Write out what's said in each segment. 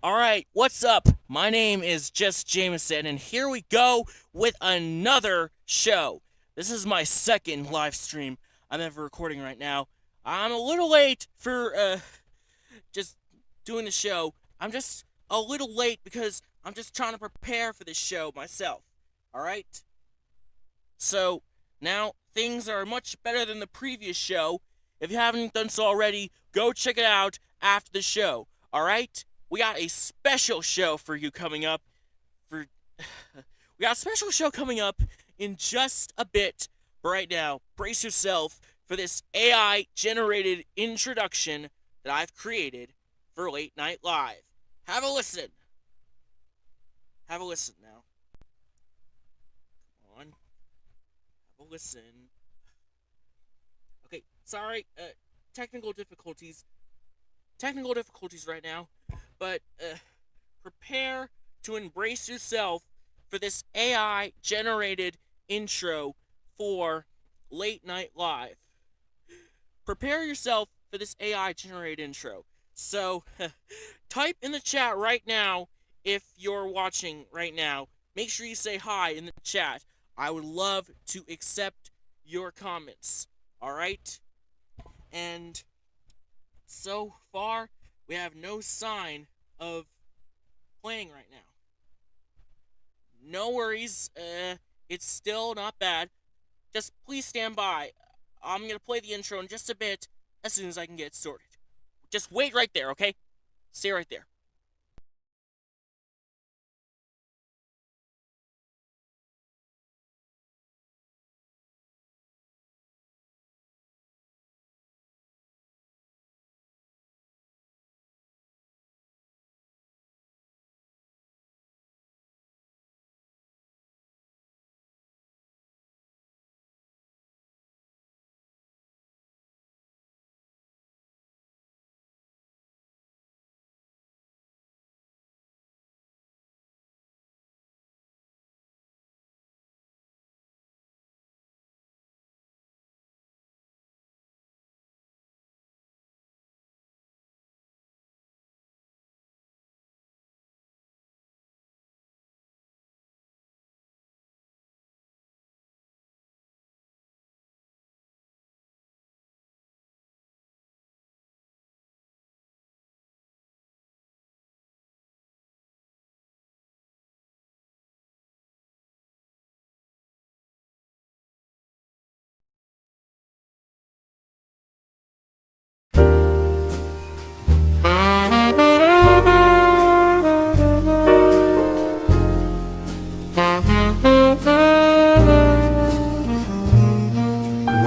Alright, what's up? My name is Just Jameson, and here we go with another show. This is my second live stream I'm ever recording right now. I'm a little late for just doing the show. I'm just a little late because I'm just trying to prepare for this show myself. Alright? So, now things are much better than the previous show. If you haven't done so already, go check it out after the show. Alright? We got a special show for you coming up. For We got a special show coming up in just a bit. But right now, brace yourself for this AI generated introduction that I've created for Late Night Live. Have a listen. Have a listen now. Come on. Have a listen. Okay, sorry. Technical difficulties. Technical difficulties right now. But prepare to embrace yourself for this AI generated intro for Late Night Live. Prepare yourself for this AI generated intro. So, type in the chat right now if you're watching right now. Make sure you say hi in the chat. I would love to accept your comments. Alright? And so far, we have no sign of playing right now. No worries, it's still not bad. Just please stand by. I'm gonna play the intro in just a bit as soon as I can get it sorted. Just wait right there, okay? Stay right there.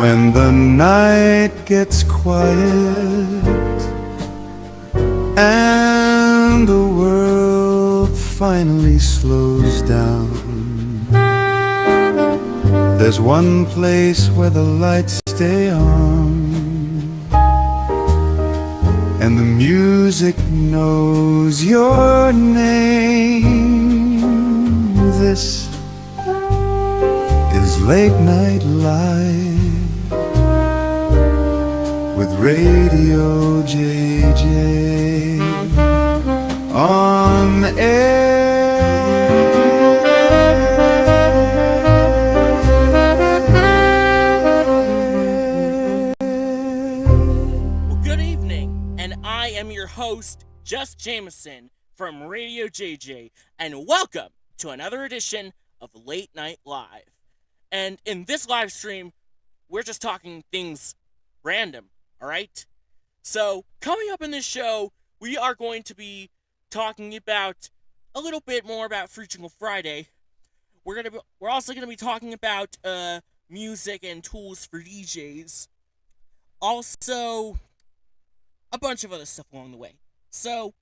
When the night gets quiet and the world finally slows down, there's one place where the lights stay on and the music knows your name. This is Late Night Live with Radio JJ on air. Well, good evening, and I am your host, Just Jameson from Radio JJ, and welcome to another edition of Late Night Live. And in this live stream, we're just talking things random, alright? So, coming up in this show, we are going to be talking about a little bit more about Free Jingle Friday. We're also gonna be talking about music and tools for DJs. Also, a bunch of other stuff along the way. So,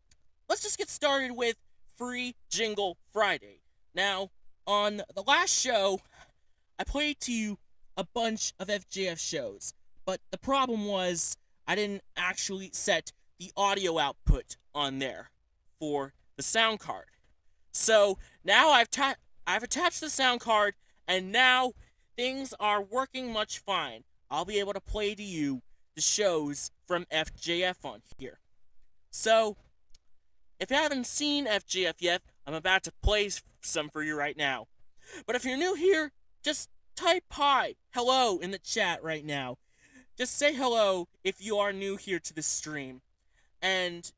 let's just get started with Free Jingle Friday. Now, on the last show, I played to you a bunch of FJF shows, but the problem was I didn't actually set the audio output on there for the sound card. So now I've attached the sound card, and now things are working much fine. I'll be able to play to you the shows from FJF on here. So If you haven't seen FJF yet, I'm about to play some for you right now. But if you're new here, just type hi, hello in the chat right now. Just say hello if you are new here to the stream. And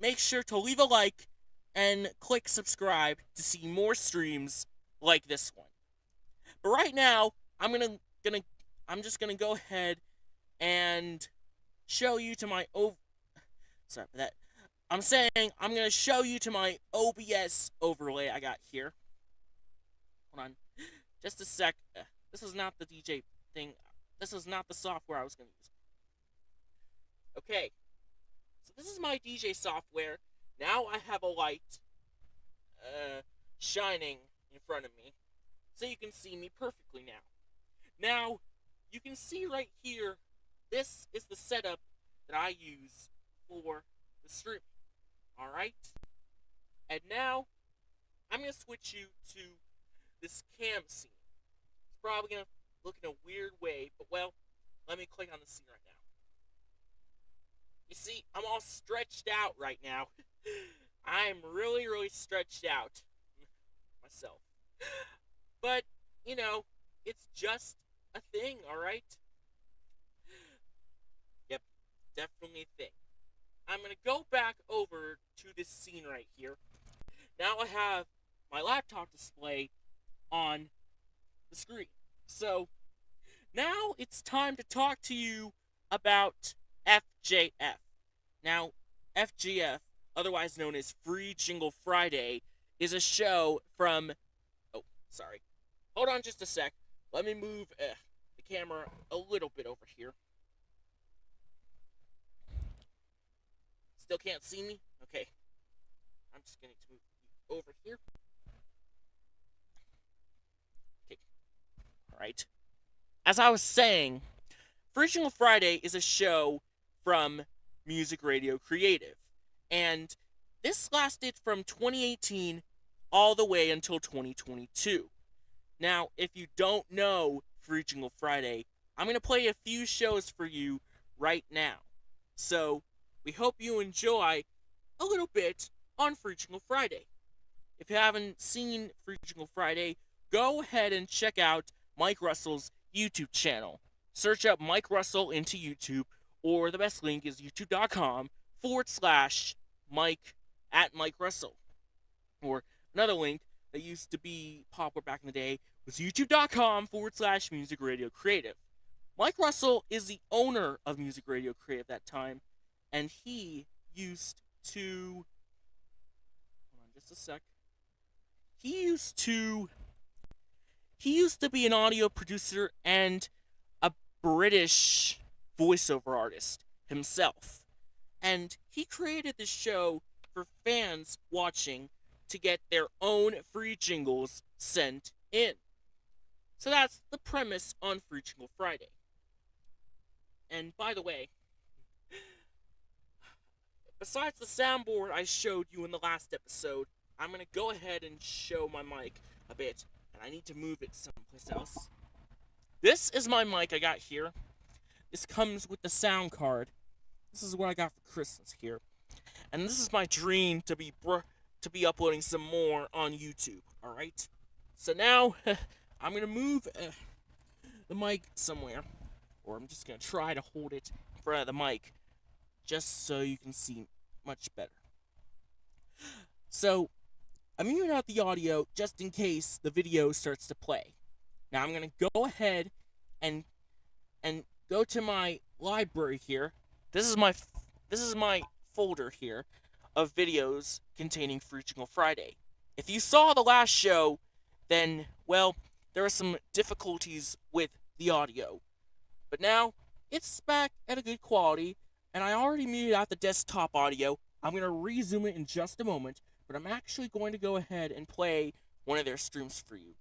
make sure to leave a like and click subscribe to see more streams like this one. But right now, I'm just gonna go ahead and show you to my sorry for that. I'm saying I'm gonna show you to my OBS overlay I got here. Hold on, just a sec. This is not the DJ thing. This is not the software I was gonna use. Okay, so this is my DJ software. Now I have a light shining in front of me, so you can see me perfectly now. Now, you can see right here, this is the setup that I use for the stream. Alright? And now, I'm going to switch you to this cam scene. It's probably going to look in a weird way, but well, let me click on the scene right now. You see, I'm all stretched out right now. I'm really, really stretched out myself. But, you know, it's just a thing, alright? Yep, definitely a thing. I'm going to go back over to this scene right here. Now I have my laptop display on the screen. So, now it's time to talk to you about FJF. Now, FJF, otherwise known as Free Jingle Friday, is a show from... Oh, sorry. Hold on just a sec. Let me move the camera a little bit over here. Still can't see me? Okay. I'm just going to move you over here. Okay. Alright. As I was saying, Free Jingle Friday is a show from Music Radio Creative. And this lasted from 2018 all the way until 2022. Now, if you don't know Free Jingle Friday, I'm going to play a few shows for you right now. So, we hope you enjoy a little bit on Free Jingle Friday. If you haven't seen Free Jingle Friday, go ahead and check out Mike Russell's YouTube channel. Search up Mike Russell into YouTube, or the best link is youtube.com/Mike Russell. Or another link that used to be popular back in the day was youtube.com/Music Radio Creative. Mike Russell is the owner of Music Radio Creative at that time, and he used to... Hold on just a sec. He used to be an audio producer and a British voiceover artist himself. And he created this show for fans watching to get their own free jingles sent in. So that's the premise on Free Jingle Friday. And by the way, besides the soundboard I showed you in the last episode, I'm going to go ahead and show my mic a bit, and I need to move it someplace else. This is my mic I got here. This comes with the sound card. This is what I got for Christmas here. And this is my dream to be uploading some more on YouTube, alright? So now, I'm going to move the mic somewhere, or I'm just going to try to hold it in front of the mic, just so you can see much better. So, I'm muting out the audio just in case the video starts to play. Now I'm going to go ahead and go to my library here. This is my folder here of videos containing Free Jingle Friday. If you saw the last show, then, well, there are some difficulties with the audio. But now, it's back at a good quality, and I already muted out the desktop audio. I'm going to resume it in just a moment, but I'm actually going to go ahead and play one of their streams for you.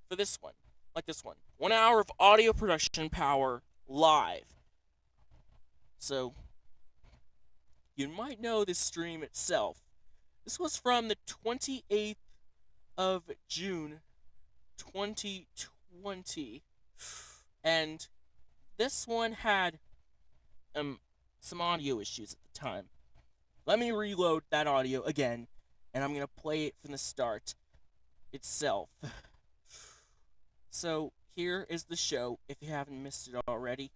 For this one, like this one. 1 hour of audio production power live. So, you might know this stream itself. This was from the 28th of June, 2020. And this one had some audio issues at the time. let me reload that audio again, and I'm going to play it from the start itself. So here is the show, if you haven't missed it already.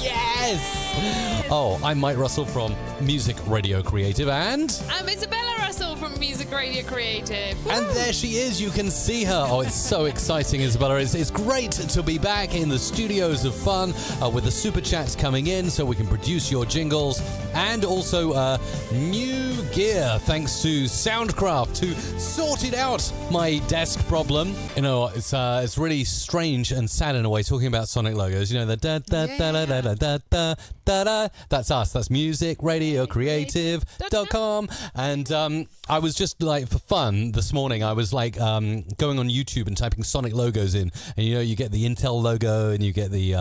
Yes! Oh, I'm Mike Russell from Music Radio Creative, and I'm Isabella Russell from Music Radio Creative. Woo! and there she is. You can see her. Oh, it's so exciting, Isabella. It's great to be back in the studios of fun with the super chats coming in so we can produce your jingles, and also new gear thanks to Soundcraft who sorted out my desk problem. You know, it's really strange and sad in a way talking about Sonic logos. You know, the da da da da da da da da da. That's us. That's musicradiocreative.com. And I was just like, for fun this morning, I was like going on YouTube and typing Sonic logos in, and you know, you get the Intel logo and you get the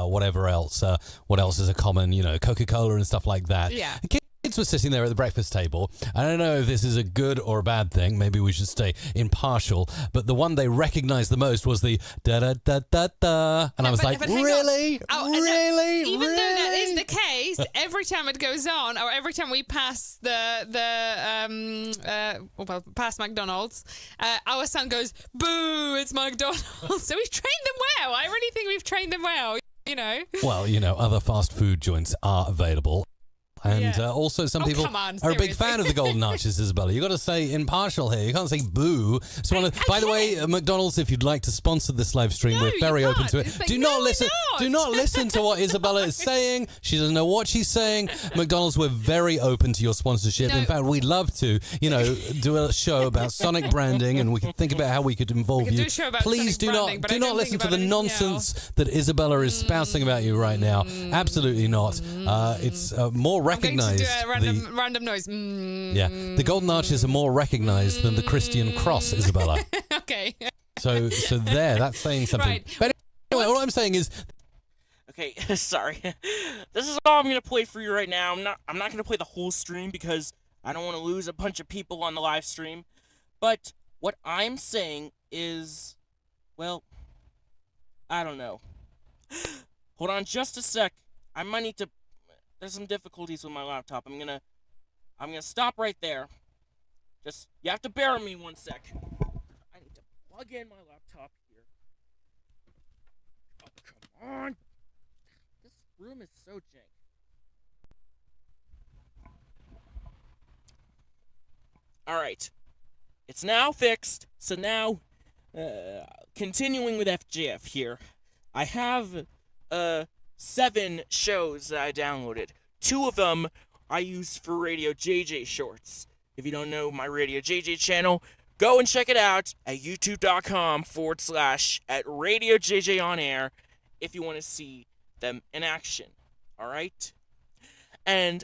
whatever else. What else is a common? You know, Coca-Cola and stuff like that. Yeah. Kids were sitting there at the breakfast table. I don't know if this is a good or a bad thing. Maybe we should stay impartial. But the one they recognized the most was the da-da-da-da-da. And I was like, really? Really? Even though that is the case, every time it goes on, or every time we pass past McDonald's, our son goes, boo, it's McDonald's. So we've trained them well. I really think we've trained them well, you know. Well, you know, other fast food joints are available. And also some people are a big fan of the Golden Arches, Isabella. You've got to say impartial here. You can't say boo. So by the way, McDonald's, if you'd like to sponsor this live stream, we're very open to it. Like, Do not listen to what Isabella is saying. She doesn't know what she's saying. McDonald's, we're very open to your sponsorship. No. In fact, we'd love to, you know, do a show about Sonic branding, and we can think about how we could involve you. Please do not listen to the nonsense that Isabella is spousing about you right now. Absolutely not. It's more recognized. I'm going to do a random noise. Yeah, the Golden Arches are more recognized than the Christian cross, Isabella. Okay. So there, that's saying something. Right. But anyway, all I'm saying is, Okay, sorry. This is all I'm gonna play for you right now. I'm not gonna play the whole stream because I don't want to lose a bunch of people on the live stream. But what I'm saying is, well, I don't know. Hold on just a sec. I might need to. There's some difficulties with my laptop. I'm gonna stop right there. Just, you have to bear with me one sec. I need to plug in my laptop here. Oh, come on. This room is so jank. Alright. It's now fixed. So now, continuing with FJF here. I have, 7 shows that I downloaded. 2 of them I used for Radio JJ shorts. If you don't know my Radio JJ channel, go and check it out at youtube.com/@Radio JJ on air if you want to see them in action. Alright? And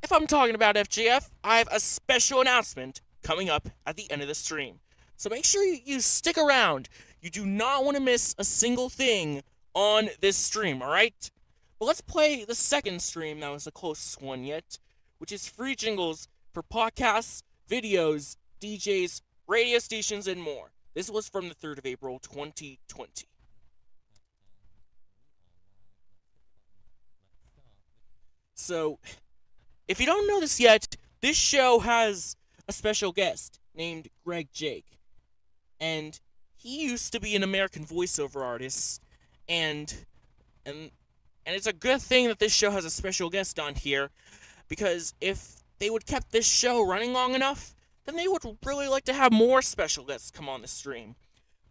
if I'm talking about FJF, I have a special announcement coming up at the end of the stream. So make sure you stick around. You do not want to miss a single thing on this stream, alright? But let's play the second stream that was the closest one yet, which is free jingles for podcasts, videos, DJs, radio stations, and more. This was from the 3rd of April, 2020. So, if you don't know this yet, this show has a special guest named Greg Jake. And he used to be an American voiceover artist, and it's a good thing that this show has a special guest on here, because if they would kept this show running long enough, then they would really like to have more special guests come on the stream.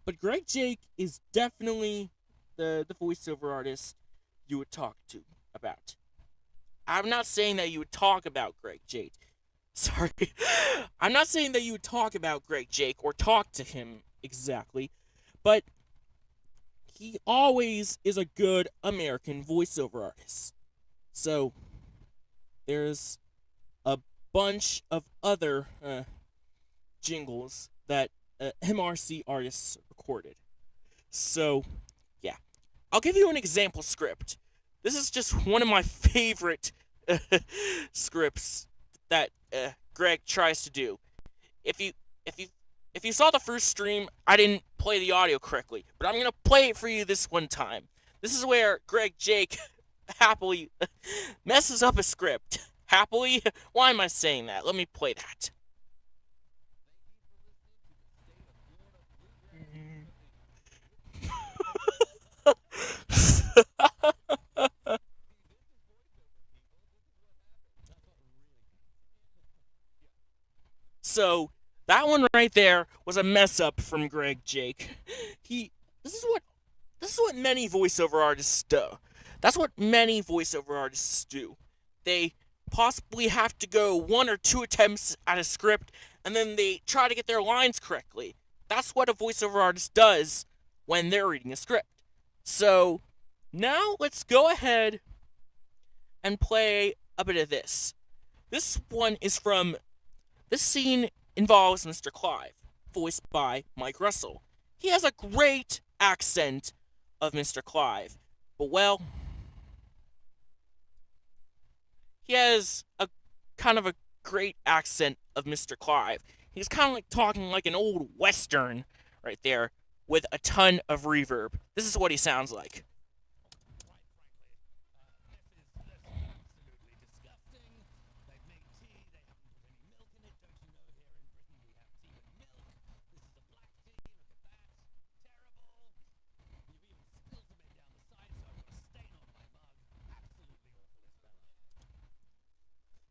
But Greg Jake is definitely the voiceover artist you would talk to about. I'm not saying that you would talk about Greg Jake. Sorry. I'm not saying that you would talk about Greg Jake or talk to him exactly, but he always is a good American voiceover artist. So, there's a bunch of other jingles that MRC artists recorded. So, yeah. I'll give you an example script. This is just one of my favorite scripts that Greg tries to do. If you saw the first stream, I didn't play the audio correctly, but I'm gonna play it for you this one time. This is where Greg Jake happily messes up a script. Happily? Why am I saying that? Let me play that. So that one right there was a mess up from Greg Jake. He this is what many voiceover artists do. That's what many voiceover artists do. They possibly have to go one or two attempts at a script and then they try to get their lines correctly. That's what a voiceover artist does when they're reading a script. So now let's go ahead and play a bit of this. This one is from This scene involves Mr. Clive, voiced by Mike Russell. He has a great accent of Mr. Clive, but well, he has a kind of a great accent of Mr. Clive. He's kind of like talking like an old western right there with a ton of reverb. This is what he sounds like.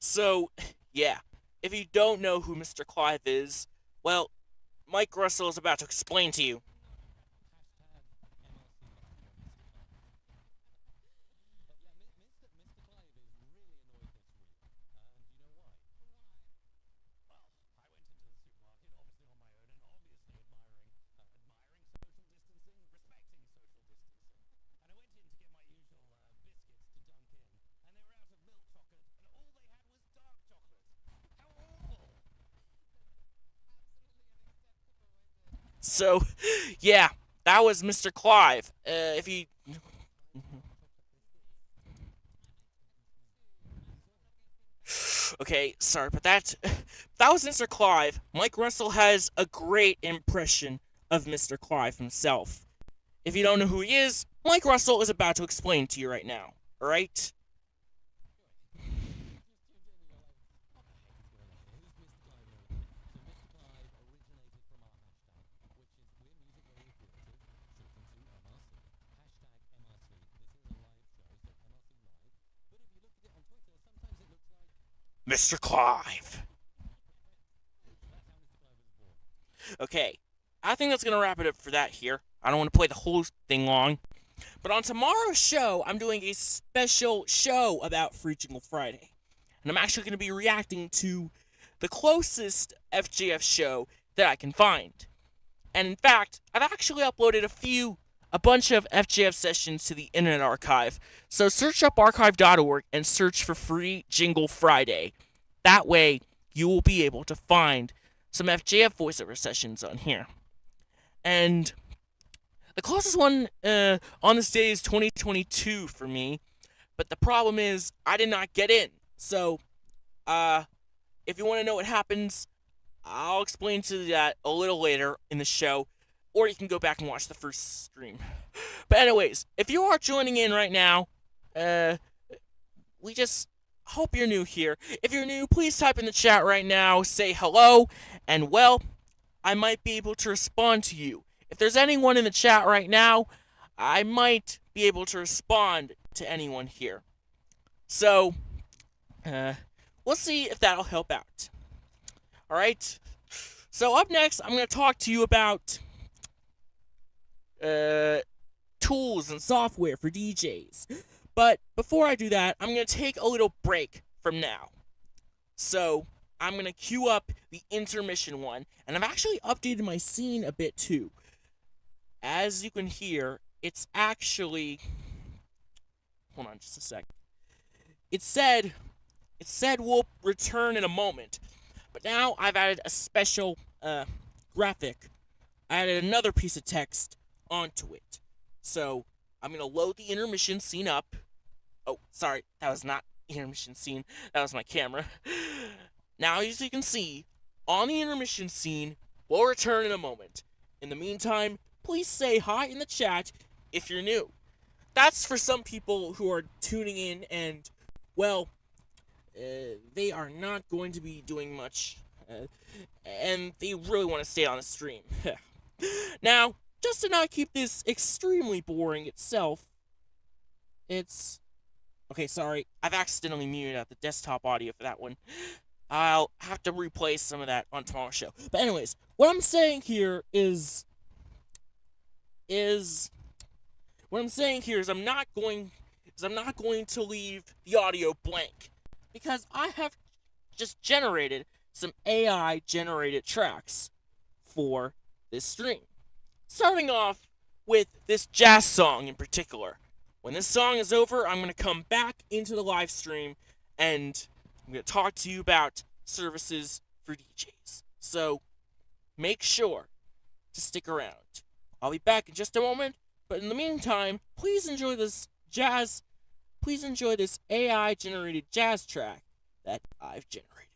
So, yeah, if you don't know who Mr. Clive is, well, Mike Russell is about to explain to you. So, yeah, that was Mr. Clive. If you Okay, sorry, but that was Mr. Clive. Mike Russell has a great impression of Mr. Clive himself. If you don't know who he is, Mike Russell is about to explain to you right now. Alright? Mr. Clive. Okay, I think that's going to wrap it up for that here. I don't want to play the whole thing long. But on tomorrow's show, I'm doing a special show about Free Jingle Friday. And I'm actually going to be reacting to the closest FJF show that I can find. And in fact, I've actually uploaded a bunch of FJF sessions to the Internet Archive. So search up archive.org and search for Free Jingle Friday. That way, you will be able to find some FJF voiceover sessions on here. And the closest one on this day is 2022 for me. But the problem is, I did not get in. So, if you want to know what happens, I'll explain to you that a little later in the show. Or you can go back and watch the first stream. But anyways, if you are joining in right now, we just hope you're new here. If you're new, please type in the chat right now, say hello, and well, I might be able to respond to you. If there's anyone in the chat right now, I might be able to respond to anyone here. So, we'll see if that'll help out. Alright? So up next, I'm going to talk to you about tools and software for DJs. But before I do that, I'm going to take a little break from now. So, I'm going to queue up the intermission one, and I've actually updated my scene a bit too. As you can hear, it's actually... Hold on just a sec. It said we'll return in a moment, but now I've added a special graphic. I added another piece of text onto it. So, I'm going to load the intermission scene up. Oh, sorry, that was not the intermission scene. That was my camera. Now, as you can see, on the intermission scene, we'll return in a moment. In the meantime, please say hi in the chat if you're new. that's for some people who are tuning in and, well, they are not going to be doing much, and they really want to stay on the stream. Now, just to not keep this extremely boring itself, okay, sorry, I've accidentally muted out the desktop audio for that one. I'll have to replay some of that on tomorrow's show. But anyways, what I'm saying here is I'm not going to leave the audio blank, because I have just generated some AI generated tracks for this stream. Starting off with this jazz song in particular. When this song is over, I'm going to come back into the live stream and I'm going to talk to you about services for DJs. So make sure to stick around. I'll be back in just a moment, but in the meantime, please enjoy this AI generated jazz track that I've generated.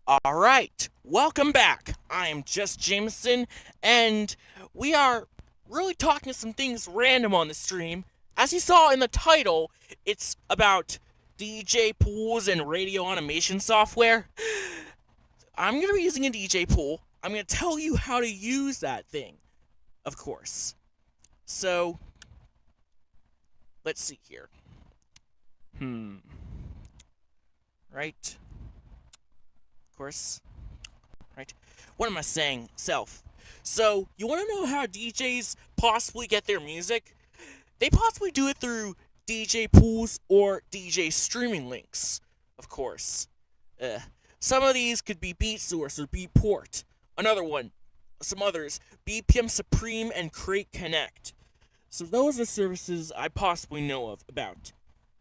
Alright, welcome back. I am Just Jameson, and we are really talking some things random on the stream. As you saw in the title, it's about DJ pools and radio automation software. I'm going to be using a DJ pool. I'm going to tell you how to use that thing, of course. So, let's see here. Right. Of course. Right. What am I saying? Self. So, you want to know how DJs possibly get their music? They possibly do it through DJ pools or DJ streaming links, of course. Some of these could be BeatSource or Beatport. Another one, some others, BPM Supreme and Crate Connect. So those are services I possibly know of about.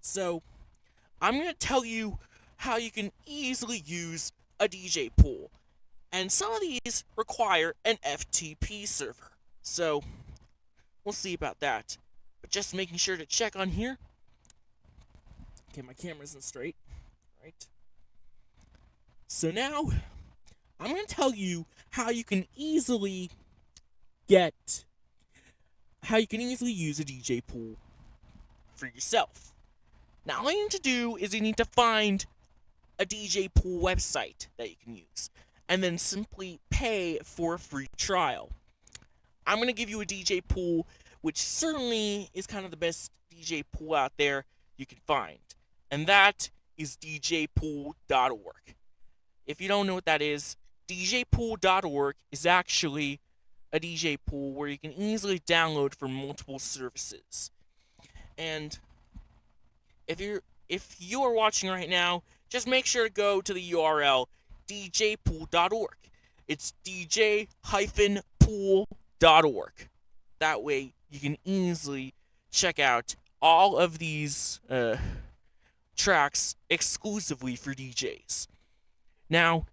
So, I'm going to tell you how you can easily use a DJ pool. And some of these require an FTP server. So, we'll see about that. But just making sure to check on here. Okay, my camera isn't straight. Right. So now, I'm going to tell you how you can easily use a DJ pool for yourself. Now, all you need to do is you need to find a DJ pool website that you can use, and then simply pay for a free trial. I'm going to give you a DJ pool, which certainly is kind of the best DJ pool out there you can find, and that is DJpool.org. If you don't know what that is, DJpool.org is actually a DJ pool where you can easily download from multiple services. And if you are watching right now, just make sure to go to the URL djpool.org. It's dj-pool.org. That way you can easily check out all of these tracks exclusively for DJs. Now,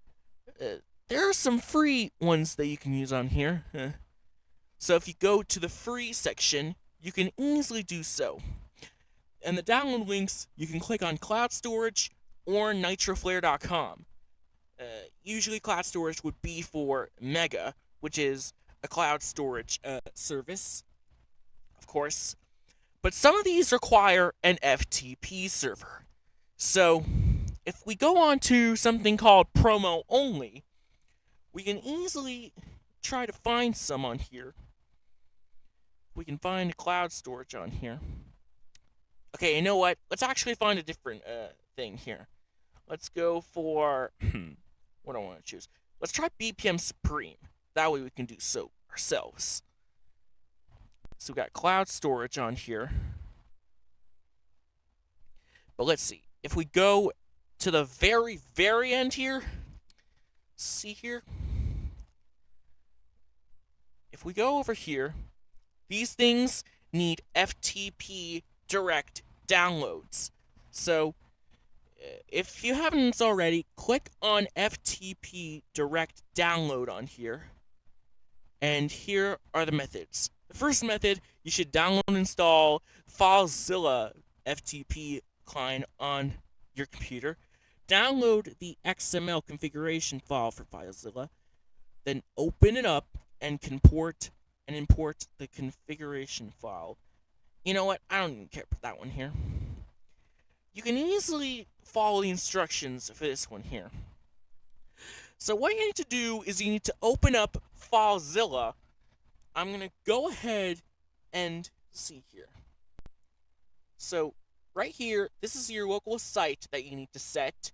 there are some free ones that you can use on here. So if you go to the free section, you can easily do so. And the download links, you can click on Cloud Storage or NitroFlare.com. Usually Cloud Storage would be for Mega, which is a cloud storage service, of course. But some of these require an FTP server. So, if we go on to something called Promo Only, we can easily try to find some on here. We can find cloud storage on here. Okay, you know what? Let's actually find a different thing here. Let's go for... what do I want to choose? Let's try BPM Supreme. That way we can do so ourselves. So we got cloud storage on here. But let's see. If we go to the very, very end here, see here? If we go over here, these things need FTP direct downloads. So, if you haven't already, click on FTP direct download on here. And here are the methods. The first method, you should download and install FileZilla FTP client on your computer. Download the XML configuration file for FileZilla. Then open it up and import the configuration file. You know what? I don't even care about that one here. You can easily follow the instructions for this one here. So what you need to do is you need to open up FileZilla. I'm going to go ahead and see here. So right here, this is your local site that you need to set.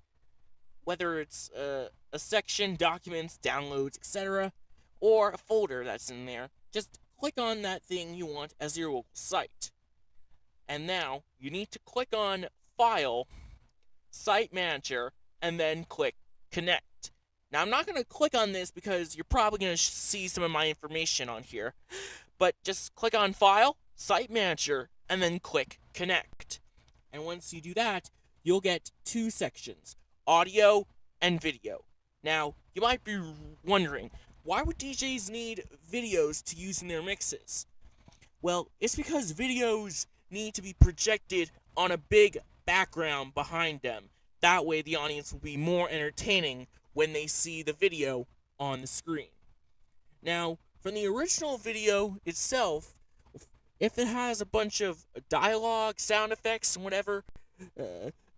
Whether it's a section, documents, downloads, etc. or a folder that's in there. Just click on that thing you want as your local site. And now you need to click on File, Site Manager, and then click Connect. Now I'm not going to click on this because you're probably going to see some of my information on here. But just click on File, Site Manager, and then click Connect. And once you do that, you'll get two sections, audio and video. Now, you might be wondering, why would DJs need videos to use in their mixes? Well, it's because videos need to be projected on a big background behind them. That way the audience will be more entertaining when they see the video on the screen. Now, from the original video itself, if it has a bunch of dialogue, sound effects, and whatever,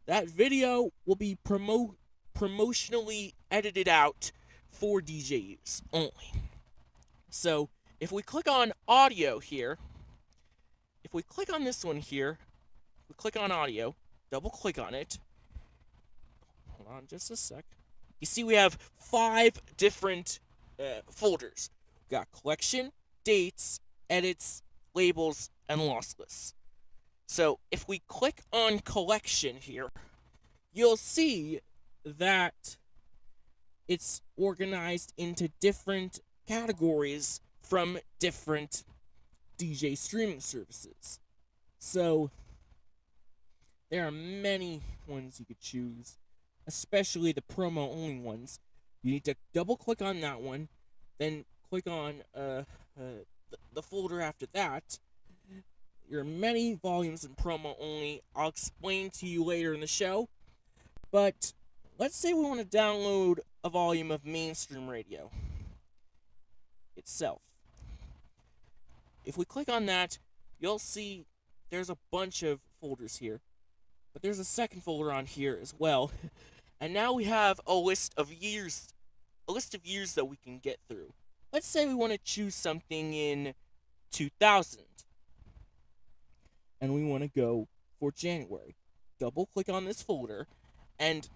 that video will be promotionally edited out for DJ use only. So, if we click on audio here, if we click on this one here, we click on audio, double click on it. Hold on just a sec. You see we have 5 different folders. We got collection, dates, edits, labels, and lossless. So if we click on collection here, you'll see that it's organized into different categories from different DJ streaming services. So there are many ones you could choose, especially the promo only ones. You need to double click on that one, then click on the folder after that. There are many volumes in promo only. I'll explain to you later in the show. But let's say we want to download a volume of mainstream radio itself. If we click on that, you'll see there's a bunch of folders here. But there's a second folder on here as well. And now we have a list of years that we can get through. Let's say we want to choose something in 2000. And we want to go for January. Double click on this folder, and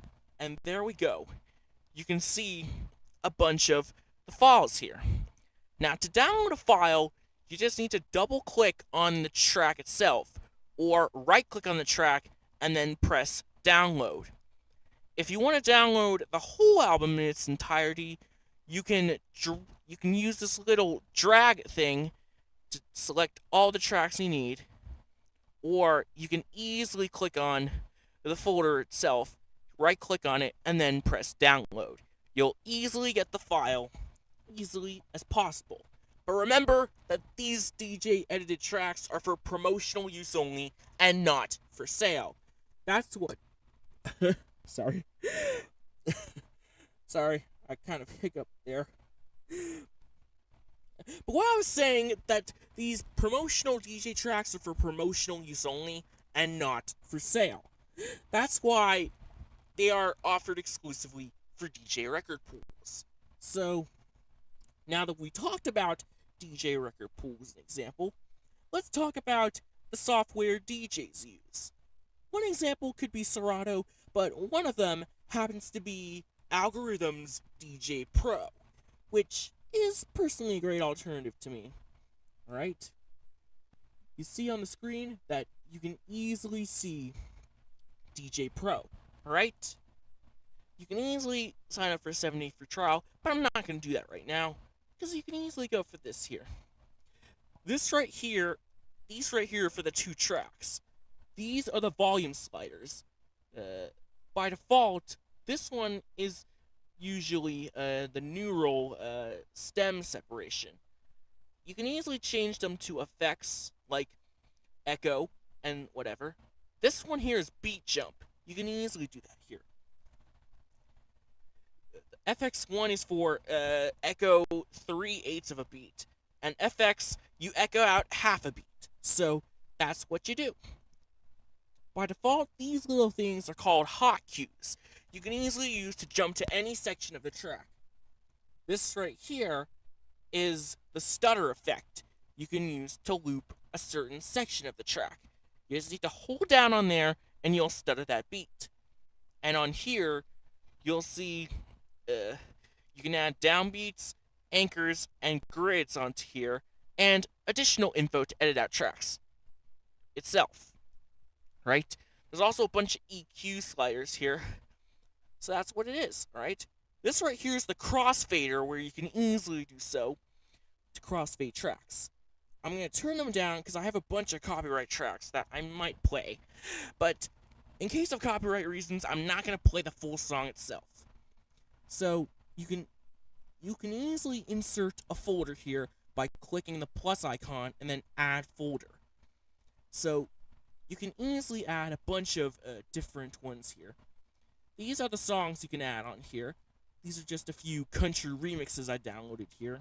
there we go. You can see a bunch of the files here. Now, to download a file, you just need to double click on the track itself, or right click on the track and then press download. If you want to download the whole album in its entirety, you can use this little drag thing to select all the tracks you need, or you can easily click on the folder itself, right click on it, and then press download. You'll easily get the file, easily as possible. But remember that these DJ edited tracks are for promotional use only and not for sale. That's what... Sorry. Sorry, I kind of hiccuped there. But what I was saying, that these promotional DJ tracks are for promotional use only and not for sale. That's why they are offered exclusively for DJ record pools. So, now that we talked about DJ record pools as an example, let's talk about the software DJs use. One example could be Serato, but one of them happens to be Algorithm's DJay Pro, which is personally a great alternative to me. Alright? You see on the screen that you can easily see DJay Pro. Alright? You can easily sign up for a 7-day free trial, but I'm not going to do that right now, because you can easily go for this here. These right here are for the 2 tracks. These are the volume sliders. By default, this one is usually the neural stem separation. You can easily change them to effects like echo and whatever. This one here is beat jump. You can easily do that here. FX1 is for echo 3/8 of a beat, and FX, you echo out half a beat. So that's what you do. By default, these little things are called hot cues. You can easily use to jump to any section of the track. This right here is the stutter effect you can use to loop a certain section of the track. You just need to hold down on there and you'll stutter that beat. And on here, you'll see you can add downbeats, anchors, and grids onto here, and additional info to edit out tracks itself. Right? There's also a bunch of EQ sliders here. So that's what it is, right? This right here is the crossfader, where you can easily do so to crossfade tracks. I'm going to turn them down because I have a bunch of copyright tracks that I might play. But in case of copyright reasons, I'm not going to play the full song itself. So you can easily insert a folder here by clicking the plus icon and then add folder. So you can easily add a bunch of different ones here. These are the songs you can add on here. these are just a few country remixes I downloaded here.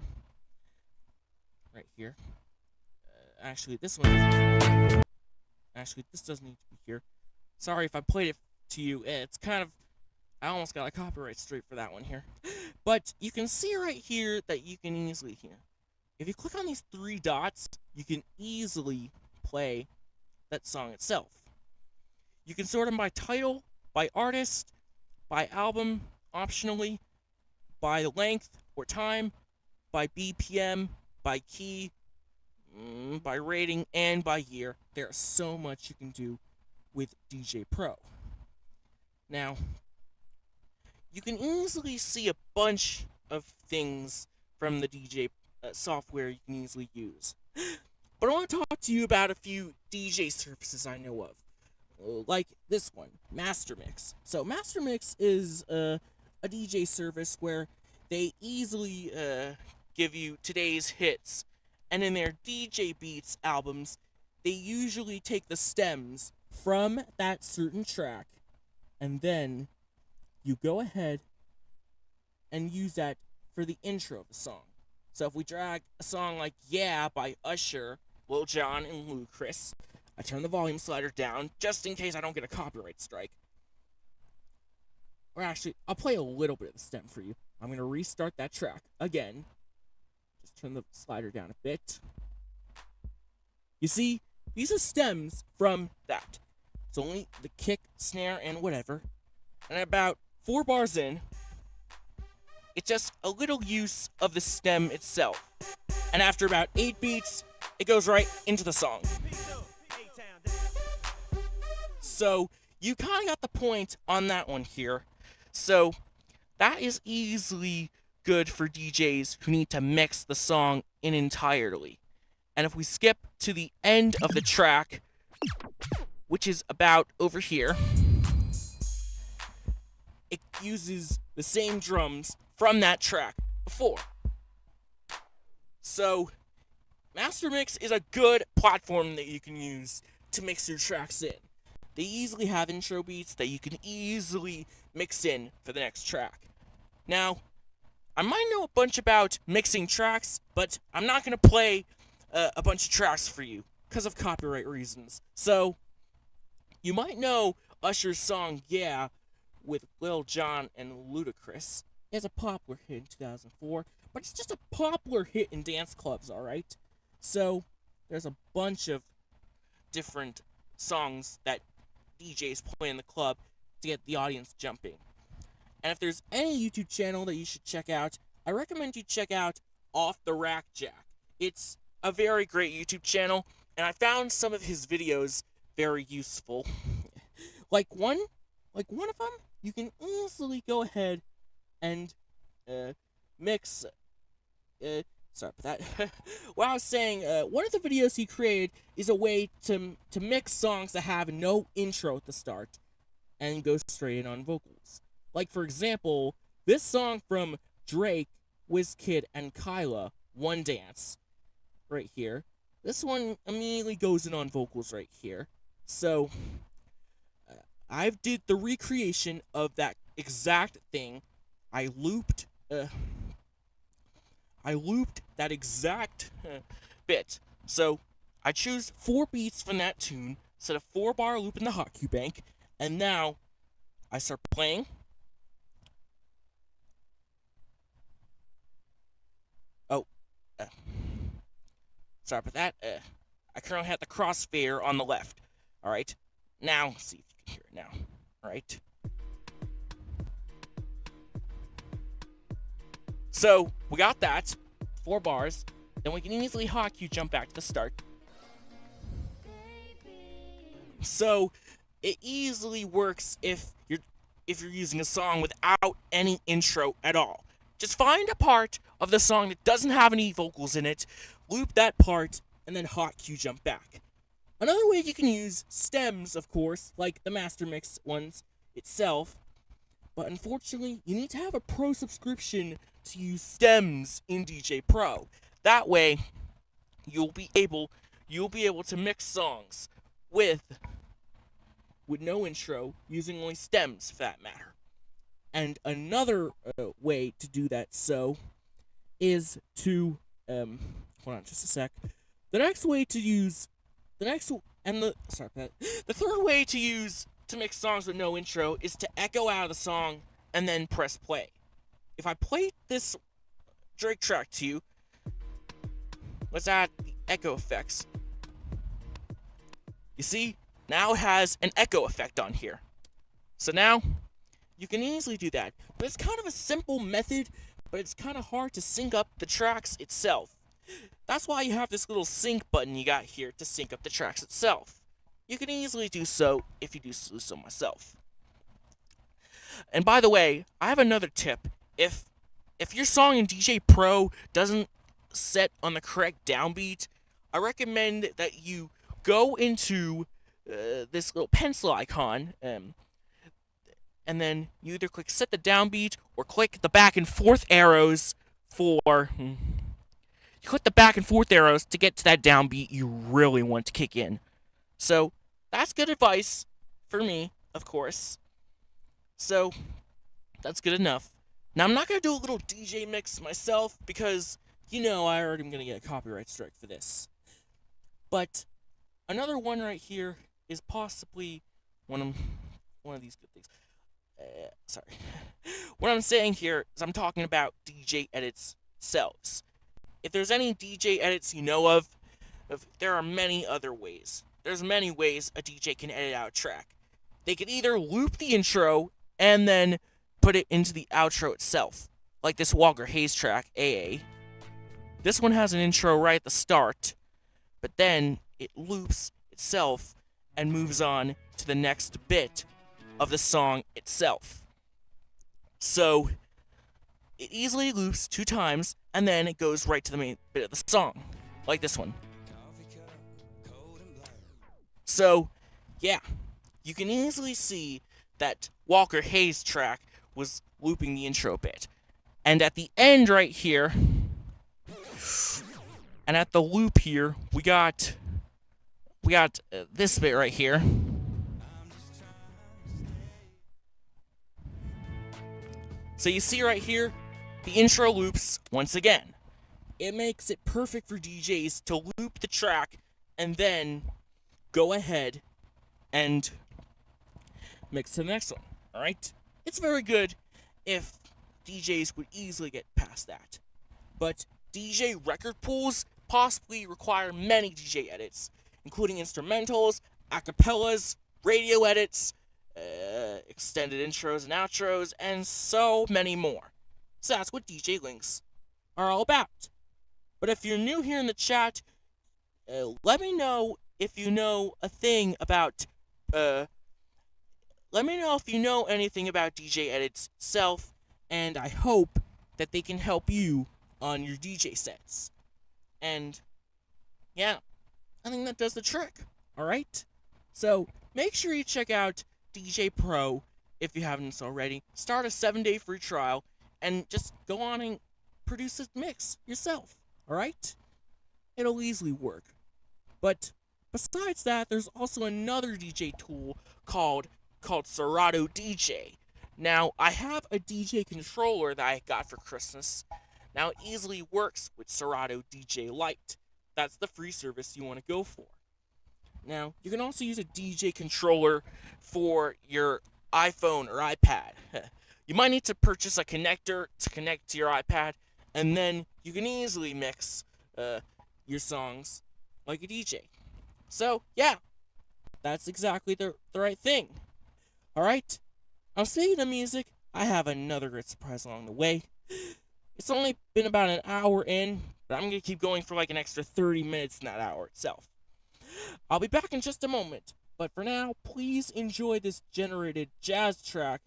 Right here. Actually, this one doesn't. Actually, this doesn't need to be here. Sorry if I played it to you. It's kind of... I almost got a copyright straight for that one here. But you can see right here that you can easily hear. If you click on these 3 dots, you can easily play that song itself. You can sort them by title, by artist, by album, optionally, by length or time, by BPM, by key, by rating, and by year. There's so much you can do with DJay Pro. Now, you can easily see a bunch of things from the DJ software you can easily use. But I want to talk to you about a few DJ services I know of. Like this one, MasterMix. So MasterMix is a DJ service where they easily give you today's hits. And in their DJ Beats albums, they usually take the stems from that certain track, and then you go ahead and use that for the intro of the song. So if we drag a song like Yeah by Usher, Lil Jon, and Ludacris, I turn the volume slider down just in case I don't get a copyright strike. Or actually, I'll play a little bit of the stem for you. I'm going to restart that track again. Just turn the slider down a bit. You see, these are stems from that. It's only the kick, snare, and whatever. And about 4 bars in, it's just a little use of the stem itself. And after about 8 beats, it goes right into the song. So, you kind of got the point on that one here. So, that is easily good for DJs who need to mix the song in entirely. And if we skip to the end of the track, which is about over here, it uses the same drums from that track before. So, MasterMix is a good platform that you can use to mix your tracks in. They easily have intro beats that you can easily mix in for the next track. Now, I might know a bunch about mixing tracks, but I'm not going to play a bunch of tracks for you because of copyright reasons. So, you might know Usher's song Yeah with Lil Jon and Ludacris. It's a popular hit in 2004, but it's just a popular hit in dance clubs, alright? So, there's a bunch of different songs that DJs play in the club to get the audience jumping. And if there's any YouTube channel that you should check out, I recommend you check out Off the Rack Jack. It's a very great YouTube channel, and I found some of his videos very useful. Like one of them, you can easily go ahead and mix. Sorry about that. What I was saying, one of the videos he created is a way to mix songs that have no intro at the start and go straight in on vocals. Like, for example, this song from Drake, Wizkid, and Kyla, One Dance, right here. This one immediately goes in on vocals right here. So, I did the recreation of that exact thing. I looped that exact bit. So, I choose 4 beats from that tune, set a 4-bar loop in the hotkey bank, and now I start playing. Sorry about that. I currently have the crossfader on the left. Alright. Now, let's see if you can hear it now. Alright. So, we got that. 4 bars. Then we can easily hotkey jump back to the start. So, it easily works if you're using a song without any intro at all. Just find a part of the song that doesn't have any vocals in it, loop that part, and then hotkey jump back. Another way you can use stems, of course, like the MasterMix ones itself, but unfortunately, you need to have a pro subscription to use stems in DJay Pro. That way, you'll be able to mix songs with no intro, using only stems for that matter. And another way to do that is to hold on just a sec. The next way to use the next and the sorry Pat, the third way to mix songs with no intro is to echo out of the song and then press play. If I play this Drake track to you, let's add the echo effects. You see, now it has an echo effect on here. So now you can easily do that. But it's kind of a simple method, but it's kind of hard to sync up the tracks itself. That's why you have this little sync button you got here to sync up the tracks itself. You can easily do so if you do so myself. And by the way, I have another tip. If your song in DJay Pro doesn't set on the correct downbeat, I recommend that you go into this little pencil icon, and then you either click set the downbeat or click the back and forth arrows you click the back and forth arrows to get to that downbeat you really want to kick in. So that's good advice for me, of course. So that's good enough. Now I'm not going to do a little DJ mix myself because, I already am going to get a copyright strike for this. But another one right here is possibly one of these good things. Sorry. What I'm saying here is I'm talking about DJ edits themselves. If there's any DJ edits you know of, there are many other ways. There's many ways a DJ can edit out a track. They could either loop the intro and then put it into the outro itself, like this Walker Hayes track, AA. This one has an intro right at the start, but then it loops itself and moves on to the next bit of the song itself. So it easily loops 2 times, and then it goes right to the main bit of the song, like this one. So, yeah, you can easily see that Walker Hayes track was looping the intro bit. And at the end right here, and at the loop here, we got this bit right here. So you see right here, the intro loops once again. It makes it perfect for DJs to loop the track and then go ahead and mix to the next one, alright? It's very good if DJs would easily get past that. But DJ record pools possibly require many DJ edits, including instrumentals, acapellas, radio edits, extended intros and outros, and so many more. So that's what DJ links are all about. But if you're new here in the chat, let me know if you know a thing about, let me know if you know anything about DJ edits itself, and I hope that they can help you on your DJ sets. And, yeah, I think that does the trick, alright? So, make sure you check out DJay Pro if you haven't already. Start a 7-day free trial, and just go on and produce a mix yourself, alright? It'll easily work. But besides that, there's also another DJ tool called Serato DJ. Now, I have a DJ controller that I got for Christmas. Now, it easily works with Serato DJ Lite. That's the free service you want to go for. Now, you can also use a DJ controller for your iPhone or iPad. You might need to purchase a connector to connect to your iPad, and then you can easily mix your songs like a DJ. So, yeah, that's exactly the right thing. Alright, I'm speaking of music, I have another great surprise along the way. It's only been about an hour in, but I'm going to keep going for like an extra 30 minutes in that hour itself. I'll be back in just a moment, but for now, please enjoy this generated jazz track,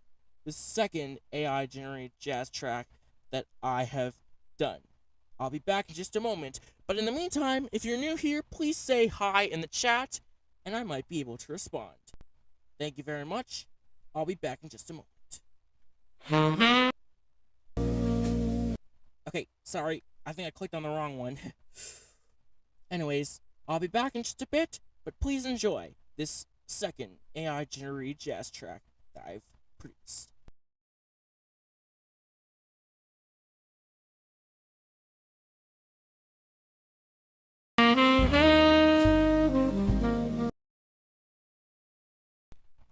the second AI generated jazz track that I have done. I'll be back in just a moment, but in the meantime, if you're new here, please say hi in the chat, and I might be able to respond. Thank you very much. I'll be back in just a moment. Okay, sorry, I think I clicked on the wrong one. Anyways, I'll be back in just a bit, but please enjoy this second AI generated jazz track that I've produced.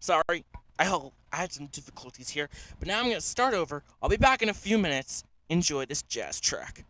Sorry, I had some difficulties here, but now I'm going to start over. I'll be back in a few minutes. Enjoy this jazz track.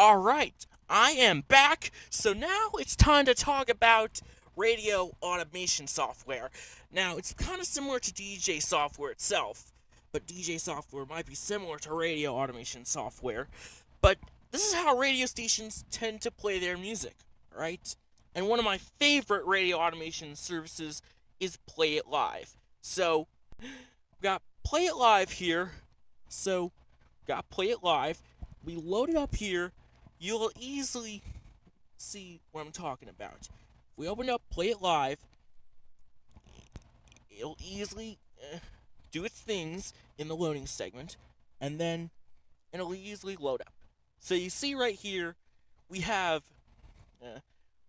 All right, I am back. So now it's time to talk about radio automation software. Now, it's kind of similar to DJ software itself, but DJ software might be similar to radio automation software. But this is how radio stations tend to play their music, right? And one of my favorite radio automation services is PlayIt Live. So, we got PlayIt Live here. So, got PlayIt Live. We load it up here. You'll easily see what I'm talking about. If we open up PlayIt Live, it'll easily do its things in the loading segment, and then it'll easily load up. So you see right here, we have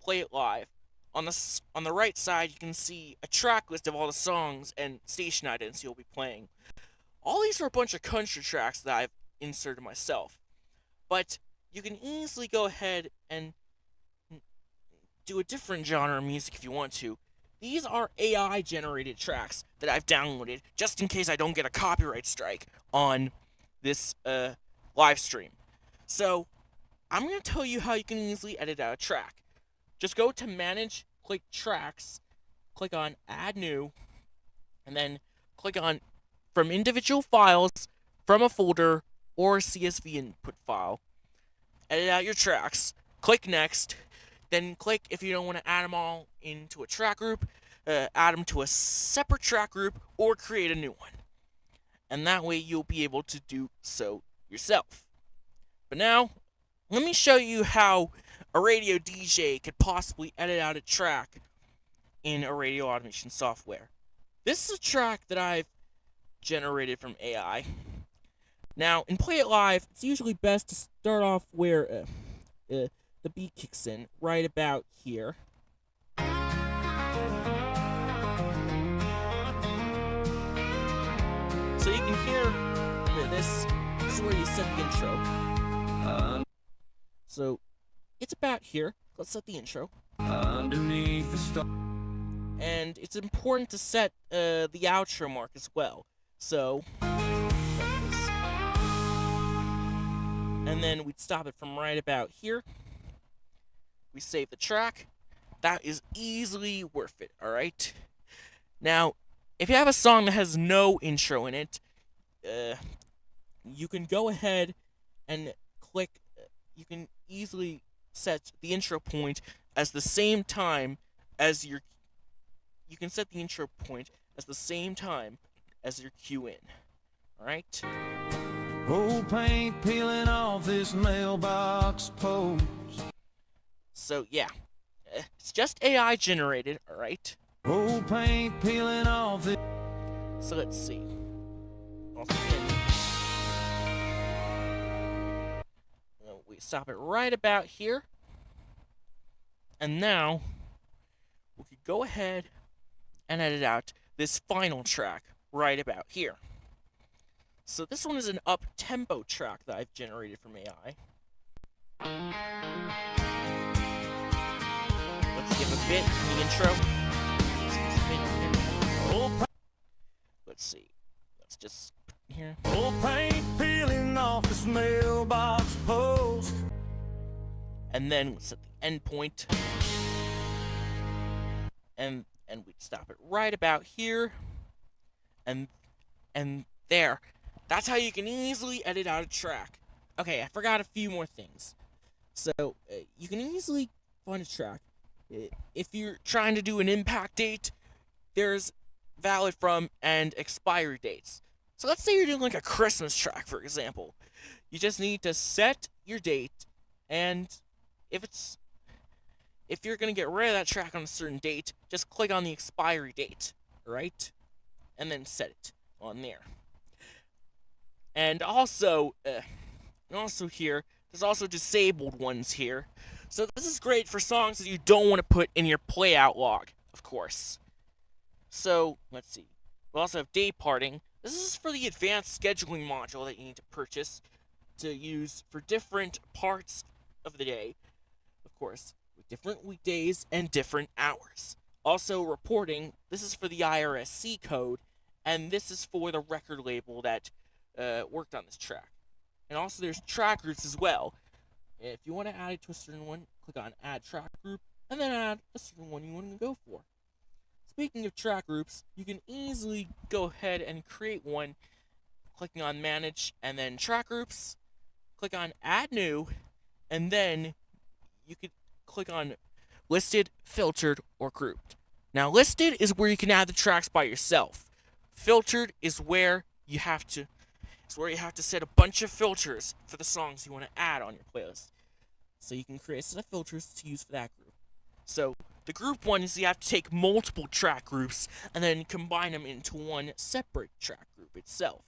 Play It Live. On the right side, you can see a track list of all the songs and station items you'll be playing. All these are a bunch of country tracks that I've inserted myself. But you can easily go ahead and do a different genre of music if you want to. These are AI generated tracks that I've downloaded just in case I don't get a copyright strike on this live stream. So I'm going to tell you how you can easily edit out a track. Just go to Manage, click Tracks, click on Add New, and then click on From Individual Files, From a Folder, or CSV input file. Edit out your tracks, click Next, then click if you don't want to add them all into a track group, add them to a separate track group, or create a new one. And that way you'll be able to do so yourself. But now, let me show you how a radio DJ could possibly edit out a track in a radio automation software. This is a track that I've generated from AI. Now, in Play It Live, it's usually best to start off where the beat kicks in, right about here. So you can hear this. This is where you set the intro. So it's about here. Let's set the intro. Underneath the star. And it's important to set the outro mark as well. So, and then we'd stop it from right about here. We save the track. That is easily worth it, alright? Now, if you have a song that has no intro in it, you can go ahead and click, you can easily set the intro point as the same time as your, you can set the intro point as the same time as your cue in, alright? Old paint peeling off this mailbox post. So yeah, it's just AI generated, alright? Old paint peeling off this. So let's see. Also, again, we stop it right about here. And now, we could go ahead and edit out this final track right about here. So this one is an up-tempo track that I've generated from AI. Let's give a bit in the intro. Let's see. Let's just put here. Old paint peeling off this mailbox post. And then we'll set the end point. And we'd stop it right about here. And there. That's how you can easily edit out a track. Okay, I forgot a few more things. So, you can easily find a track. If you're trying to do an impact date, there's valid from and expiry dates. So let's say you're doing like a Christmas track, for example. You just need to set your date, and if you're gonna get rid of that track on a certain date, just click on the expiry date, right? And then set it on there. And also here, there's also disabled ones here. So this is great for songs that you don't want to put in your play out log, of course. So, let's see. We also have day parting. This is for the advanced scheduling module that you need to purchase to use for different parts of the day, of course, with different weekdays and different hours. Also, reporting. This is for the IRSC code, and this is for the record label that worked on this track. And also, there's track groups as well. If you want to add it to a certain one, click on Add Track Group, and then add a certain one you want to go for. Speaking of track groups, you can easily go ahead and create one, clicking on Manage, and then Track Groups, click on Add New, and then you could click on Listed, Filtered, or Grouped. Now, Listed is where you can add the tracks by yourself. Filtered is where you have to set a bunch of filters for the songs you want to add on your playlist. So you can create a set of filters to use for that group. So the group one is you have to take multiple track groups and then combine them into one separate track group itself.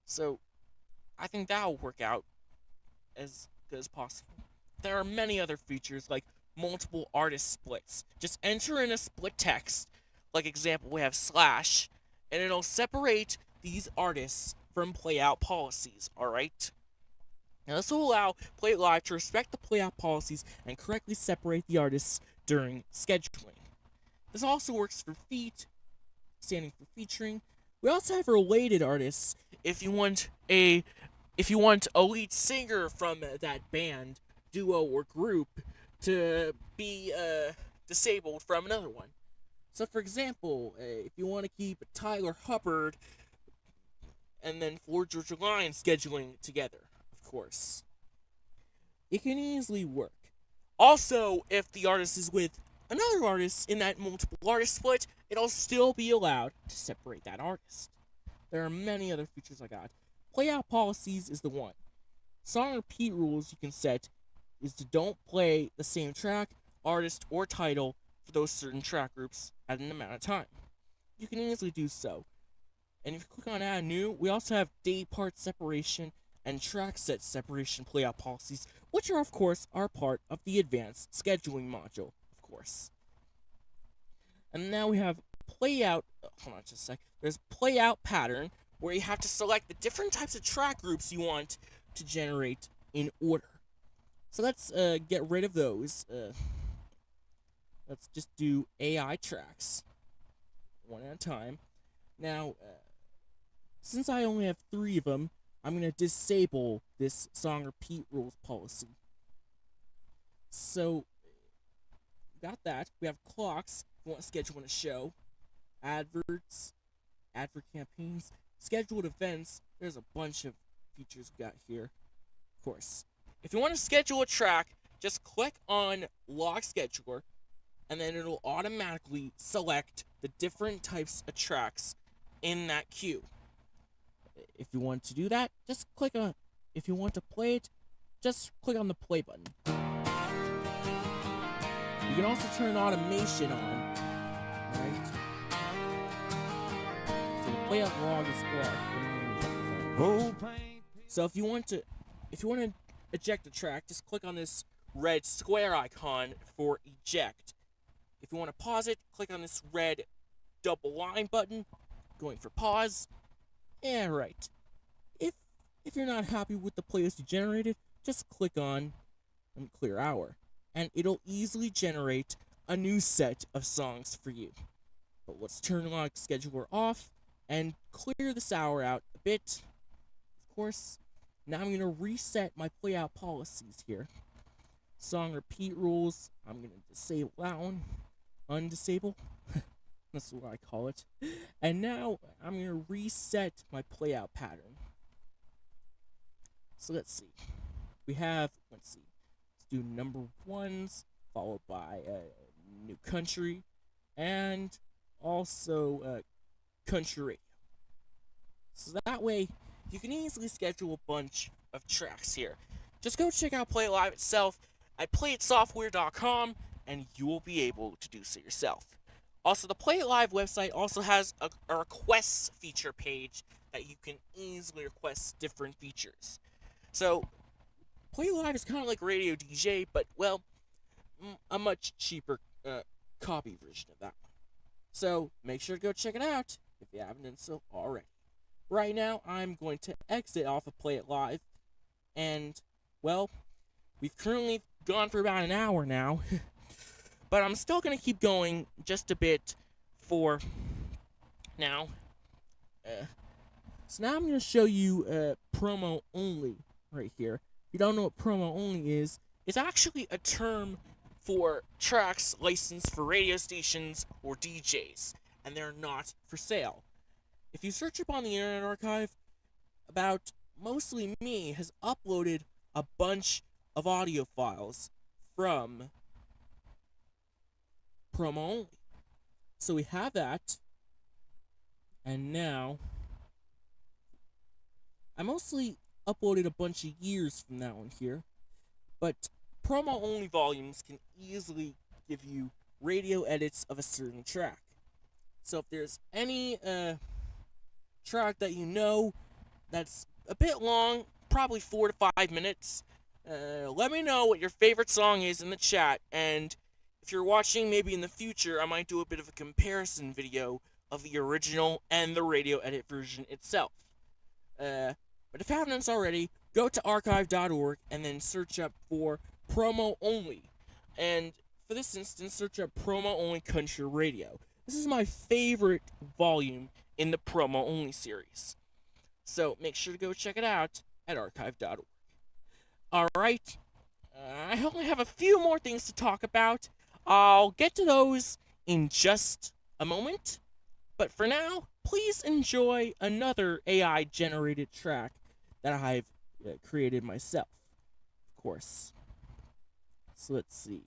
So I think that will work out as good as possible. There are many other features like multiple artist splits. Just enter in a split text, like example we have slash, and it'll separate these artists from playout policies, alright? Now this will allow PlayIt Live to respect the playout policies and correctly separate the artists during scheduling. This also works for feat, standing for featuring. We also have related artists if you want a lead singer from that band, duo, or group to be disabled from another one. So for example, if you want to keep Tyler Hubbard and then Floyd Georgia Line scheduling together, of course, it can easily work. Also, if the artist is with another artist in that multiple artist split, it'll still be allowed to separate that artist. There are many other features like that. Playout policies is the one. Song repeat rules you can set is to don't play the same track, artist, or title for those certain track groups at an amount of time. You can easily do so. And if you click on add new, we also have day part separation and track set separation playout policies, which are of course part of the advanced scheduling module, of course. And now we have playout, hold on just a sec, there's playout pattern, where you have to select the different types of track groups you want to generate in order. So let's get rid of those. Let's just do AI tracks, one at a time. Now, since I only have 3 of them, I'm going to disable this song repeat rules policy. So, got that. We have clocks, if you want to schedule in a show, adverts, advert campaigns, scheduled events. There's a bunch of features we got here, of course. If you want to schedule a track, just click on Log Scheduler, and then it'll automatically select the different types of tracks in that queue. If you want to do that, just click on, if you want to play it, just click on the play button. You can also turn automation on, right? So the playout log is logged. So if you want to eject a track, just click on this red square icon for eject. If you want to pause it, click on this red double line button, going for pause. Yeah, right. If you're not happy with the playlist you generated, just click on clear hour, and it'll easily generate a new set of songs for you. But let's turn Log Scheduler off and clear this hour out a bit. Of course, now I'm going to reset my playout policies here. Song repeat rules, I'm going to disable that one. Undisable. That's what I call it. And now I'm going to reset my playout pattern. So let's see. We have, let's do number 1s, followed by New Country, and also Country Radio. So that way, you can easily schedule a bunch of tracks here. Just go check out PlayIt Live itself at playitsoftware.com, and you will be able to do so yourself. Also, the PlayIt Live website also has a requests feature page that you can easily request different features. So, PlayIt Live is kind of like Radio DJ, but, well, a much cheaper copy version of that one. So, make sure to go check it out if you haven't done so already. Right now, I'm going to exit off of PlayIt Live, and, well, we've currently gone for about an hour now, but I'm still going to keep going just a bit for now. So now I'm going to show you promo only right here. If you don't know what promo only is, it's actually a term for tracks licensed for radio stations or DJs, and they're not for sale. If you search up on the Internet Archive, about mostly me has uploaded a bunch of audio files from promo only. So we have that, and now I mostly uploaded a bunch of years from that one here, but promo only volumes can easily give you radio edits of a certain track. So if there's any track that you know that's a bit long, probably 4 to 5 minutes, Let me know what your favorite song is in the chat, and if you're watching, maybe in the future, I might do a bit of a comparison video of the original and the radio edit version itself. But if you haven't already, go to archive.org and then search up for promo only. And for this instance, search up promo only country radio. This is my favorite volume in the promo only series. So make sure to go check it out at archive.org. Alright, I only have a few more things to talk about. I'll get to those in just a moment. But for now, please enjoy another AI-generated track that I've created myself, of course. So let's see.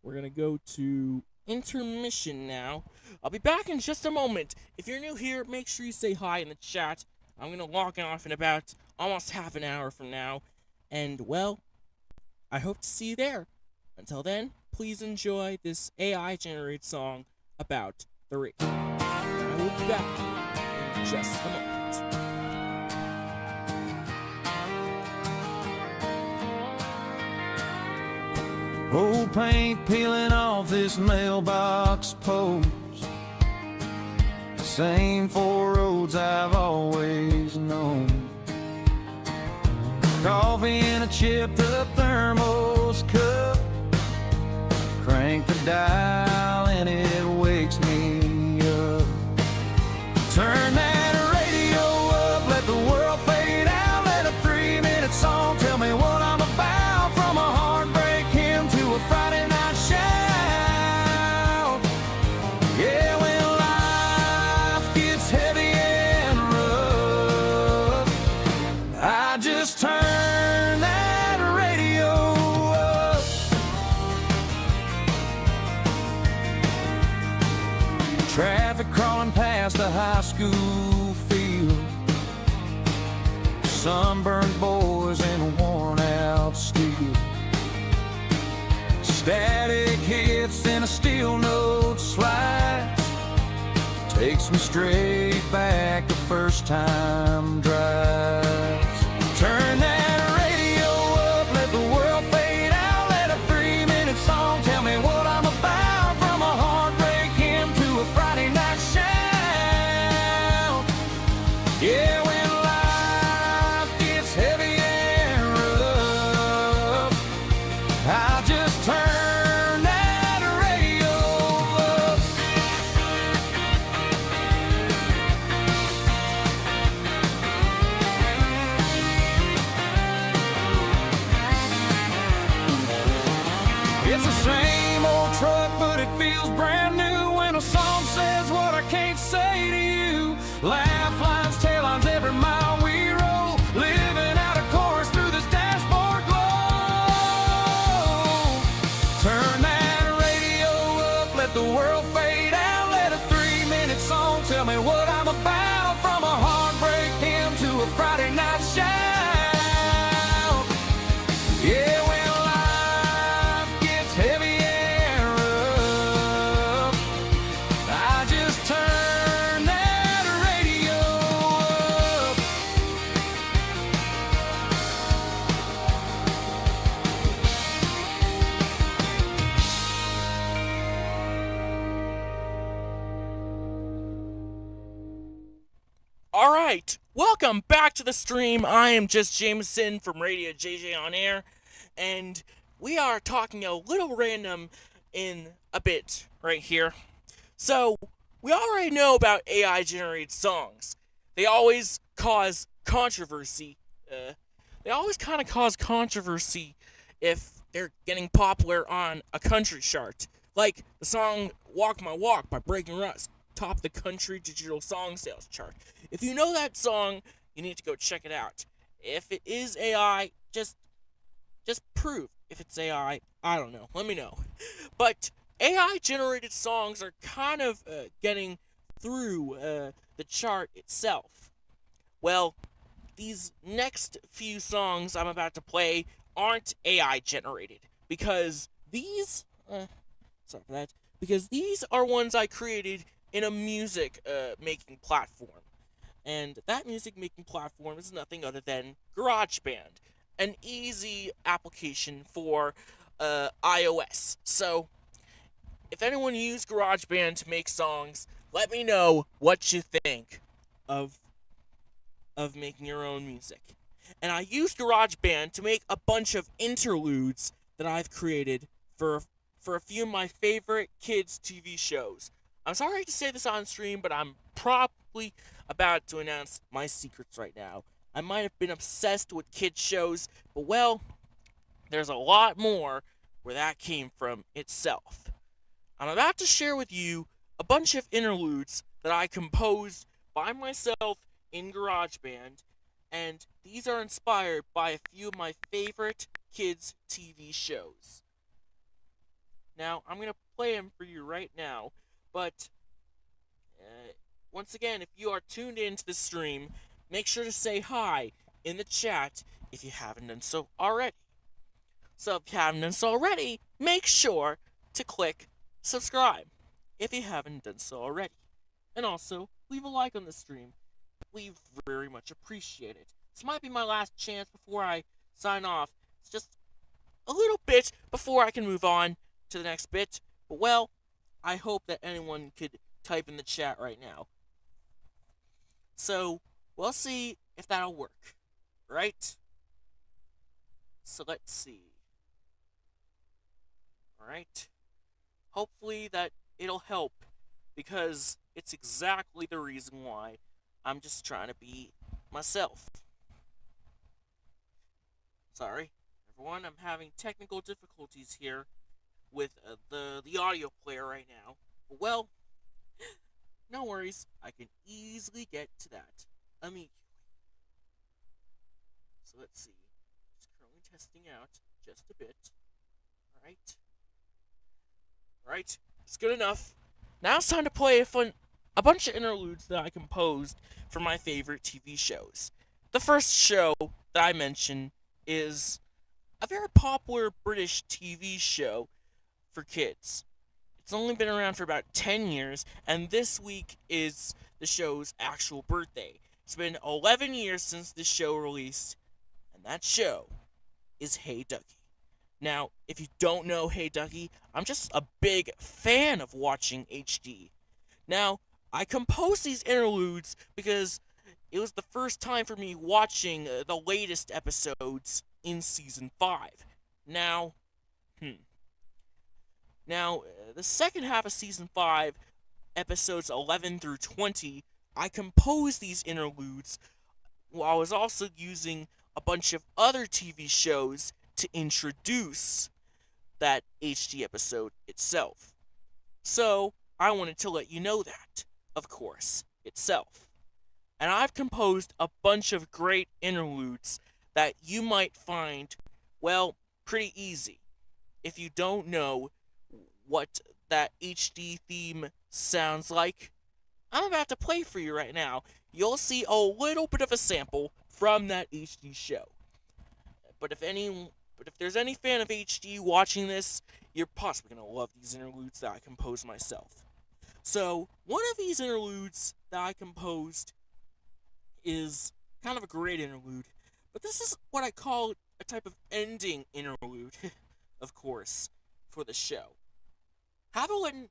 We're going to go to intermission now. I'll be back in just a moment. If you're new here, make sure you say hi in the chat. I'm going to log off in about almost half an hour from now. And, well, I hope to see you there. Until then, please enjoy this AI-generated song about the radio. I will be back in just a moment. Old paint peeling off this mailbox post. Same four roads I've always known. Coffee in a chipped up thermos cup. Crank the dial and it wakes me up. Turn that radio up, let the world fade out. Let a 3-minute song tell me what I'm about. From a heartbreak hymn to a Friday night shout. Yeah, when life gets heavy and rough, I just turn that radio up. Traffic crawling past the high school field. Sunburned boys and worn out steel. Static hits and a steel note slides. Takes me straight back to first time drives. Turn that radio up, let the world fade out. Let a 3-minute song tell me what I'm about. From a heartbreak hymn to a Friday night shout. Yeah, when life gets heavy and rough, I just turn that radio up. It's the same old truck, but it feels brand new when a song says what I can't say to you. Laugh lines, tail lines, every mile we roll, living out a chorus through this dashboard glow. Turn that radio up, let the world fade out. Let a 3-minute song tell me what I'm about. From a heartbreak hymn to a Friday night shout. Yeah, when life gets heavy and rough, I just turn that radio up. Alright, welcome back to the stream. I am just Jameson from Radio JJ On Air, and we are talking a little random in a bit right here. So, we already know about AI-generated songs. They always cause controversy. They always kind of cause controversy if they're getting popular on a country chart. Like the song Walk My Walk by Breaking Rust topped the country digital song sales chart. If you know that song, you need to go check it out. If it is AI, just prove if it's AI. I don't know. Let me know. But AI-generated songs are kind of getting through the chart itself. Well, these next few songs I'm about to play aren't AI-generated because these... sorry for that. Because these are ones I created in a music making platform. And that music making platform is nothing other than GarageBand. an easy application for iOS. So, if anyone used GarageBand to make songs, let me know what you think of making your own music. And I used GarageBand to make a bunch of interludes that I've created for a few of my favorite kids' TV shows. I'm sorry to say this on stream, but I'm probably about to announce my secrets right now. I might have been obsessed with kids' shows, but well, there's a lot more where that came from itself. I'm about to share with you a bunch of interludes that I composed by myself in GarageBand, and these are inspired by a few of my favorite kids' TV shows. Now, I'm going to play them for you right now, but once again, if you are tuned into the stream, make sure to say hi in the chat if you haven't done so already. So if you haven't done so already, make sure to click subscribe if you haven't done so already. And also, leave a like on the stream. We very much appreciate it. This might be my last chance before I sign off. It's just a little bit before I can move on to the next bit. But well, I hope that anyone could type in the chat right now. So, we'll see if that'll work. Right? So let's see. Alright. Hopefully that it'll help, because it's exactly the reason why I'm just trying to be myself. Sorry, everyone, I'm having technical difficulties here with the audio player right now. But well, no worries, I can easily get to that immediately. So let's see, just currently testing out just a bit. Alright, it's good enough. Now it's time to play a bunch of interludes that I composed for my favorite TV shows. The first show that I mentioned is a very popular British TV show for kids. It's only been around for about 10 years, and this week is the show's actual birthday. It's been 11 years since the show released, and that show is Hey Ducky. Now, if you don't know Hey Ducky, I'm just a big fan of watching HD. Now, I composed these interludes because it was the first time for me watching the latest episodes in Season 5. Now, the second half of Season 5, episodes 11 through 20, I composed these interludes while I was also using a bunch of other TV shows to introduce that HD episode itself. So, I wanted to let you know that, of course, itself. And I've composed a bunch of great interludes that you might find, well, pretty easy. If you don't know what that HD theme sounds like, I'm about to play for you right now. You'll see a little bit of a sample from that HD show. But if there's any fan of HD watching this, you're possibly going to love these interludes that I composed myself. So, one of these interludes that I composed is kind of a great interlude, but this is what I call a type of ending interlude, of course, for the show. Have a listen.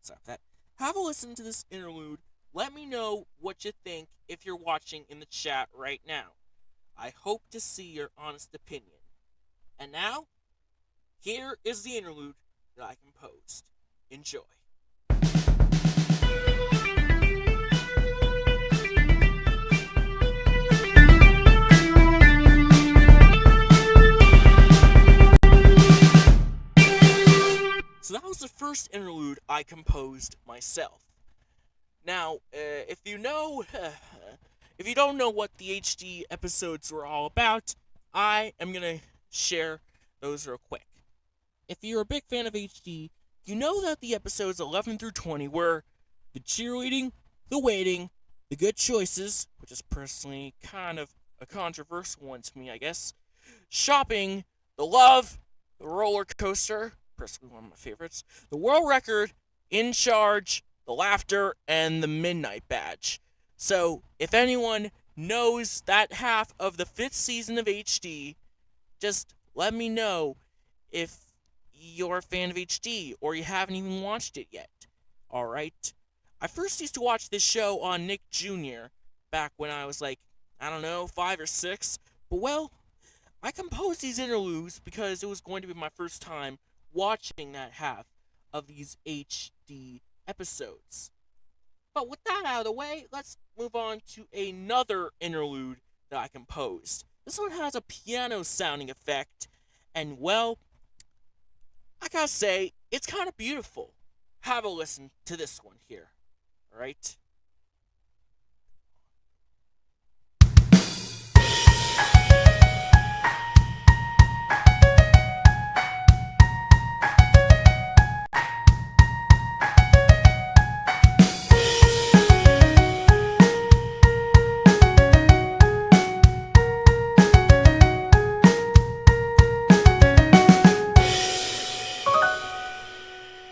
Stop that. Have a listen to this interlude. Let me know what you think if you're watching in the chat right now. I hope to see your honest opinion. And now, here is the interlude that I composed. Enjoy. So that was the first interlude I composed myself. Now, if you don't know what the HD episodes were all about, I am gonna share those real quick. If you're a big fan of HD, you know that the episodes 11 through 20 were the cheerleading, the waiting, the good choices, which is personally kind of a controversial one to me, I guess, shopping, the love, the roller coaster, personally one of my favorites, the world record, in charge, the laughter, and the midnight badge. So, if anyone knows that half of the 5th season of HD, just let me know if you're a fan of HD or you haven't even watched it yet. Alright? I first used to watch this show on Nick Jr. back when I was like, I don't know, 5 or 6. But well, I composed these interludes because it was going to be my first time watching that half of these HD episodes. But with that out of the way, let's move on to another interlude that I composed. This one has a piano sounding effect, and well, I gotta say, it's kind of beautiful. Have a listen to this one here, alright?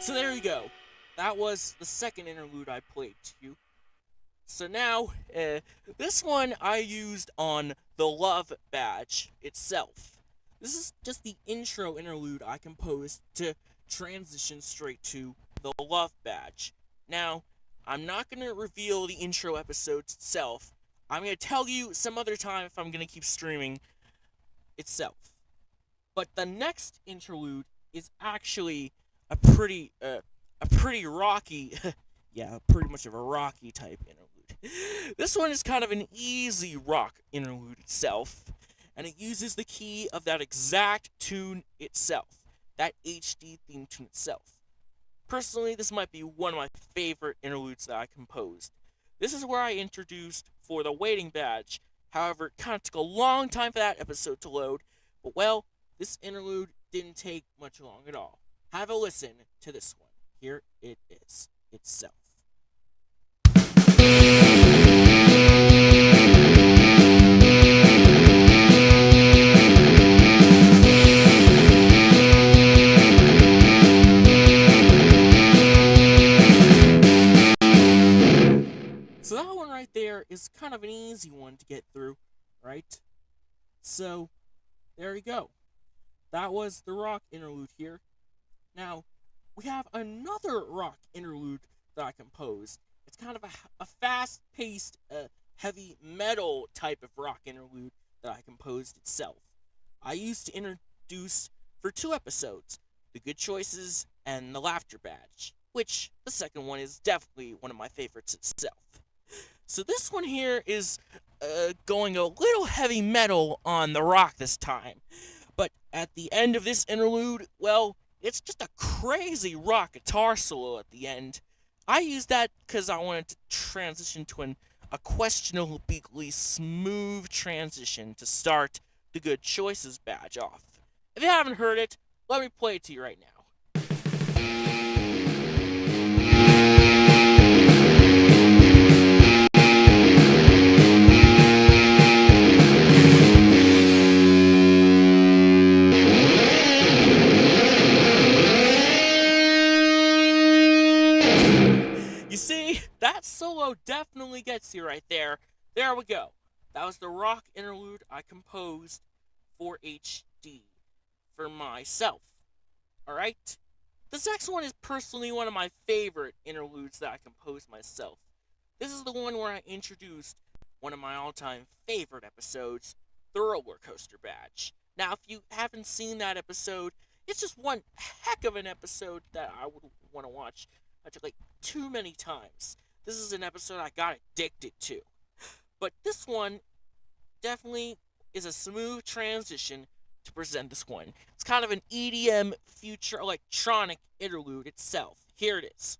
So there you go. That was the second interlude I played to you. So now, this one I used on the Love Badge itself. This is just the intro interlude I composed to transition straight to the Love Badge. Now, I'm not going to reveal the intro episode itself. I'm going to tell you some other time if I'm going to keep streaming itself. But the next interlude is actually a pretty rocky, yeah, pretty much of a rocky type interlude. This one is kind of an easy rock interlude itself, and it uses the key of that exact tune itself, that HD theme tune itself. Personally, this might be one of my favorite interludes that I composed. This is where I introduced for the waiting badge. However, it kind of took a long time for that episode to load, but well, this interlude didn't take much long at all. Have a listen to this one. Here it is itself. So that one right there is kind of an easy one to get through, right? So, there you go. That was the rock interlude here. Now, we have another rock interlude that I composed. It's kind of a fast-paced, heavy metal type of rock interlude that I composed itself. I used to introduce for 2 episodes, the Good Choices and the Laughter Badge, which the second one is definitely one of my favorites itself. So this one here is going a little heavy metal on the rock this time. But at the end of this interlude, well, it's just a crazy rock guitar solo at the end. I used that because I wanted to transition to a questionably smooth transition to start the Good Choices badge off. If you haven't heard it, let me play it to you right now. That solo definitely gets you right there. There we go. That was the rock interlude I composed for HD for myself. Alright? This next one is personally one of my favorite interludes that I composed myself. This is the one where I introduced one of my all-time favorite episodes, the Roller Coaster Badge. Now, if you haven't seen that episode, it's just one heck of an episode that I would want to watch like too many times. This is an episode I got addicted to. But this one definitely is a smooth transition to present this one. It's kind of an EDM future electronic interlude itself. Here it is.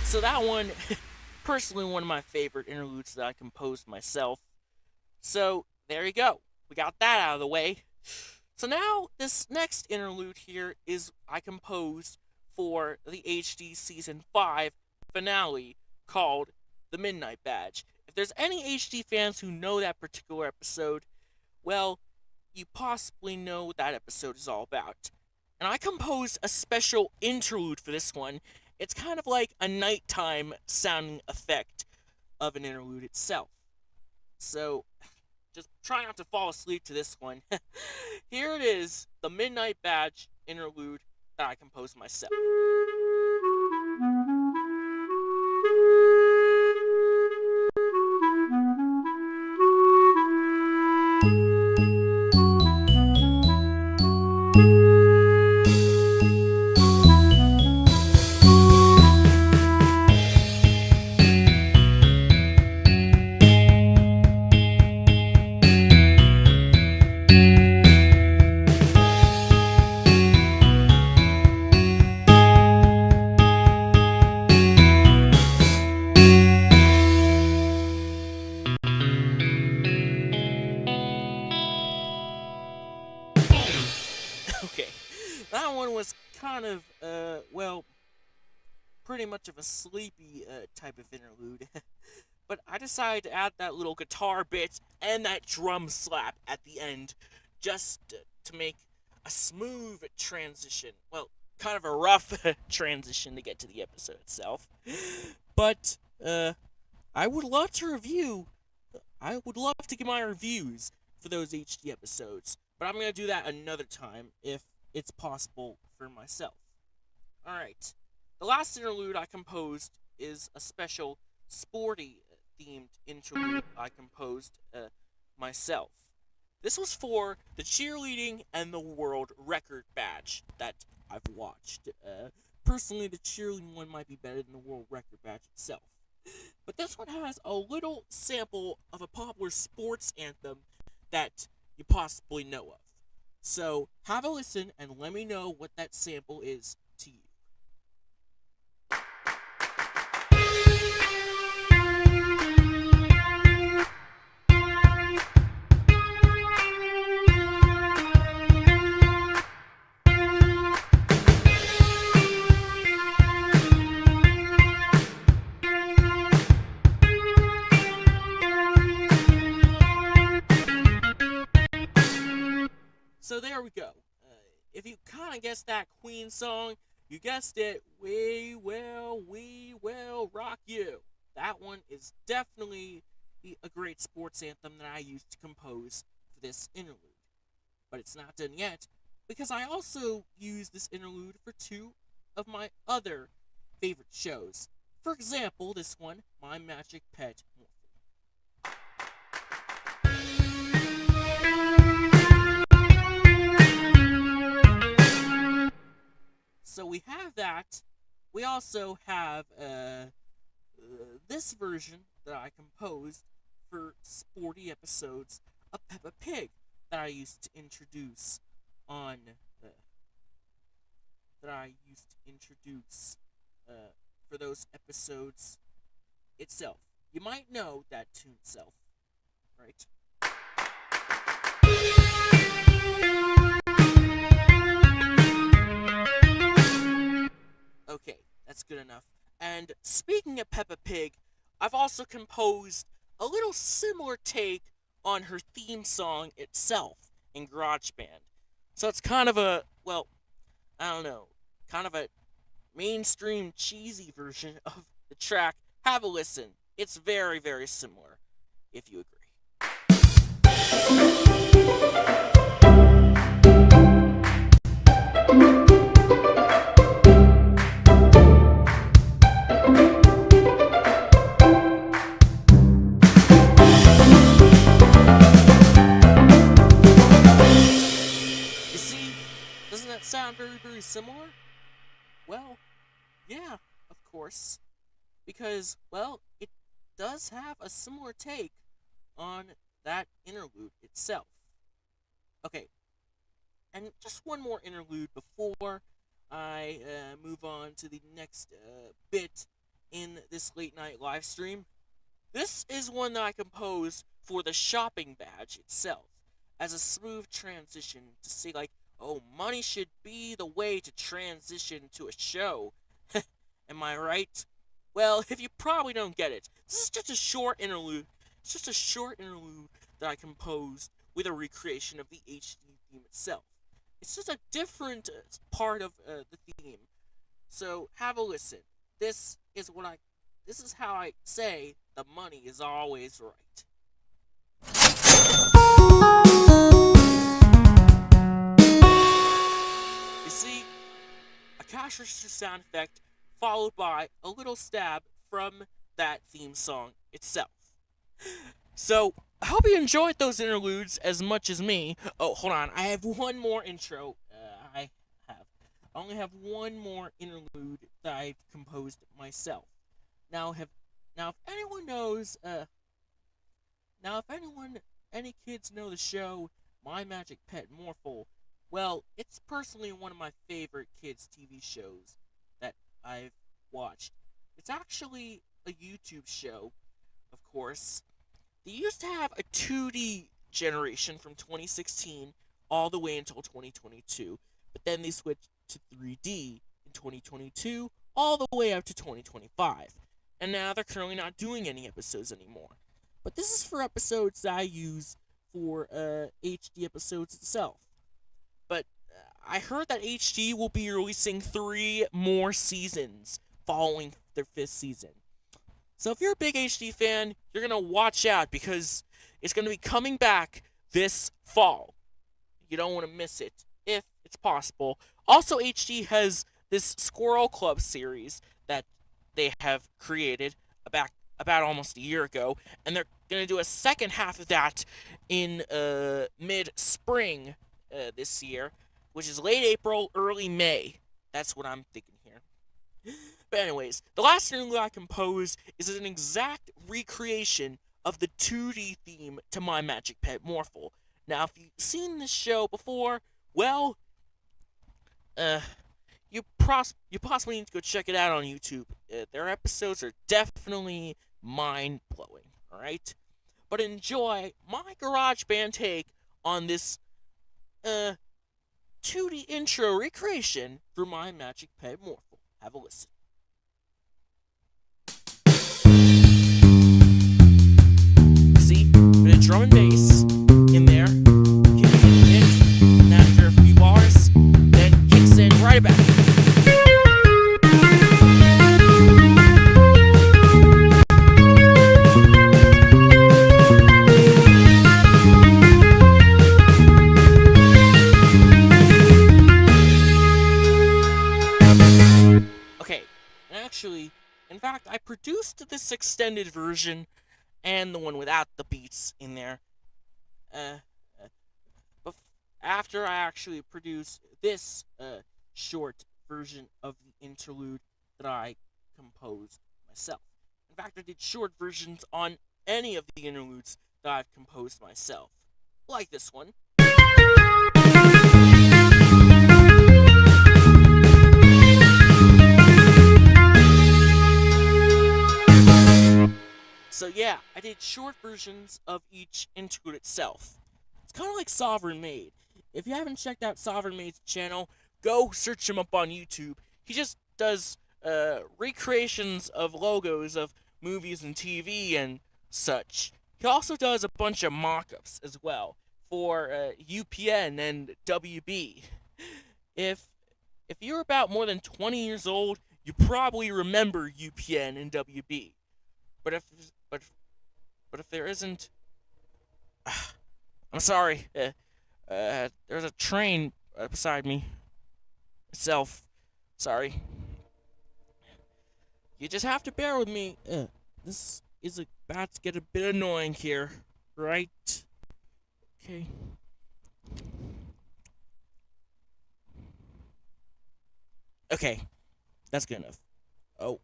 So that one, personally one of my favorite interludes that I composed myself. So there you go. We got that out of the way. So now this next interlude here is I composed for the HD Season 5 finale called The Midnight Badge. If there's any HD fans who know that particular episode, well, you possibly know what that episode is all about. And I composed a special interlude for this one. It's kind of like a nighttime sounding effect of an interlude itself. So, just try not to fall asleep to this one. Here it is, the Midnight Badge interlude that I composed myself. Okay, that one was kind of, well, pretty much of a sleepy type of interlude. But I decided to add that little guitar bit and that drum slap at the end just to make a smooth transition. Well, kind of a rough transition to get to the episode itself. But, I would love to give my reviews for those HD episodes. But I'm going to do that another time if it's possible for myself. Alright. The last interlude I composed is a special sporty themed interlude I composed myself. This was for the cheerleading and the world record badge that I've watched. Personally, the cheerleading one might be better than the world record badge itself. But this one has a little sample of a popular sports anthem that you possibly know of. So, have a listen and let me know what that sample is to you. So there we go. If you kind of guessed that Queen song, you guessed it. We will rock you. That one is definitely a great sports anthem that I used to compose for this interlude. But it's not done yet, because I also used this interlude for two of my other favorite shows. For example, this one, My Magic Pet Morphle. So we have that. We also have this version that I composed for sporty episodes of Peppa Pig that I used to introduce on for those episodes itself. You might know that tune itself, right? Okay, that's good enough. And speaking of Peppa Pig, I've also composed a little similar take on her theme song itself in GarageBand. So it's kind of a, well, I don't know, kind of a mainstream cheesy version of the track. Have a listen. It's very, very similar, if you agree. Sound very, very similar? Well, yeah, of course. Because, well, it does have a similar take on that interlude itself. Okay, and just one more interlude before I move on to the next bit in this late night live stream. This is one that I composed for the shopping badge itself as a smooth transition to say, like, oh, money should be the way to transition to a show. Am I right? Well, if you probably don't get it, this is just a short interlude. It's just a short interlude that I composed with a recreation of the HD theme itself. It's just a different part of the theme. So have a listen. This is how I say the money is always right. You see, a cash register sound effect followed by a little stab from that theme song itself. So, I hope you enjoyed those interludes as much as me. Oh, hold on, I have one more intro. I only have one more interlude that I've composed myself. Now, if anyone knows, any kids know the show My Magic Pet Morphle, well, it's personally one of my favorite kids' TV shows that I've watched. It's actually a YouTube show, of course. They used to have a 2D generation from 2016 all the way until 2022, but then they switched to 3D in 2022 all the way up to 2025, and now they're currently not doing any episodes anymore. But this is for episodes that I use for HD episodes itself. But I heard that HD will be releasing 3 more seasons following their 5th season. So if you're a big HD fan, you're going to watch out because it's going to be coming back this fall. You don't want to miss it, if it's possible. Also, HD has this Squirrel Club series that they have created about almost a year ago, and they're going to do a second half of that in mid-spring this year, which is late April, early May. That's what I'm thinking here. But anyways, the last interlude I composed is an exact recreation of the 2D theme to My Magic Pet Morphle. Now, if you've seen this show before, well, you possibly need to go check it out on YouTube. Their episodes are definitely mind-blowing, alright? But enjoy my GarageBand take on this 2D intro recreation for My Magic Pet Morphle. Have a listen. See, bit of drum and bass in there, kicking it, and after a few bars, then kicks in right about it. In fact, I produced this extended version and the one without the beats in there. After I actually produced this short version of the interlude that I composed myself. In fact, I did short versions on any of the interludes that I've composed myself, like this one. So yeah, I did short versions of each interlude itself. It's kind of like Sovereign Maid. If you haven't checked out Sovereign Maid's channel, go search him up on YouTube. He just does recreations of logos of movies and TV and such. He also does a bunch of mock-ups as well for UPN and WB. If you're about more than 20 years old, you probably remember UPN and WB. But if there isn't, I'm sorry. There's a train beside me. Itself. Sorry. You just have to bear with me. This is about to get a bit annoying here, right? Okay. Okay, that's good enough. Oh.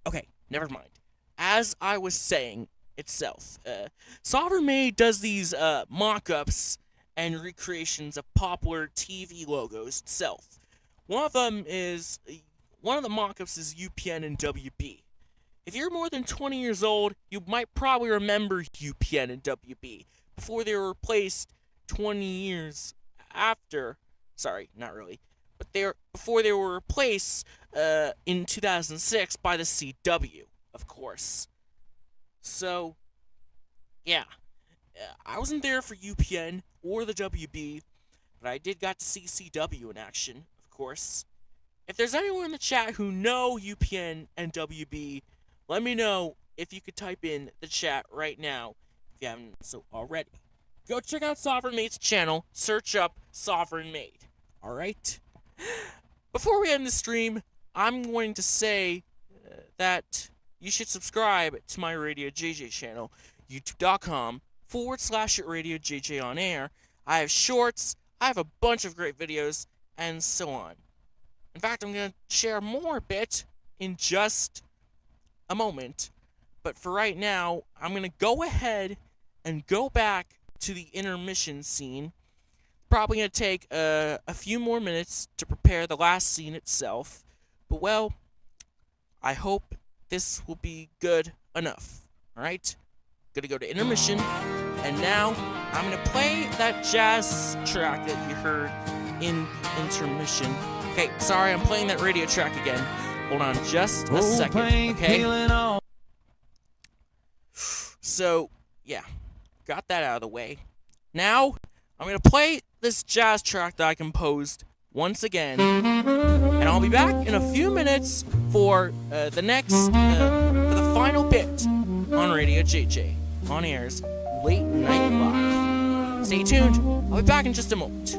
Okay, never mind. As I was saying itself, Sovereign Maid does these mock-ups and recreations of popular TV logos itself. One of the mock-ups is UPN and WB. If you're more than 20 years old, you might probably remember UPN and WB before they were replaced 20 years after. Sorry, not really. before they were replaced in 2006 by the CW, of course. So, yeah, I wasn't there for UPN or the WB, but I did got to see CW in action, of course. If there's anyone in the chat who know UPN and WB, let me know if you could type in the chat right now if you haven't so already. Go check out Sovereign Mate's channel, search up Sovereign Mate. Alright? Before we end the stream, I'm going to say that you should subscribe to my Radio JJ channel, youtube.com/Radio JJ on air. I have shorts, I have a bunch of great videos, and so on. In fact, I'm going to share more a bit in just a moment. But for right now, I'm going to go ahead and go back to the intermission scene. Probably going to take a few more minutes to prepare the last scene itself. But, well, I hope this will be good enough. Alright? Gonna go to intermission. And now, I'm going to play that jazz track that you heard in intermission. Okay, sorry, I'm playing that radio track again. Hold on just a second, okay? So, yeah, got that out of the way. Now, I'm going to play this jazz track that I composed once again, and I'll be back in a few minutes for for the final bit on Radio JJ, on air's Late Night Live. Stay tuned, I'll be back in just a moment.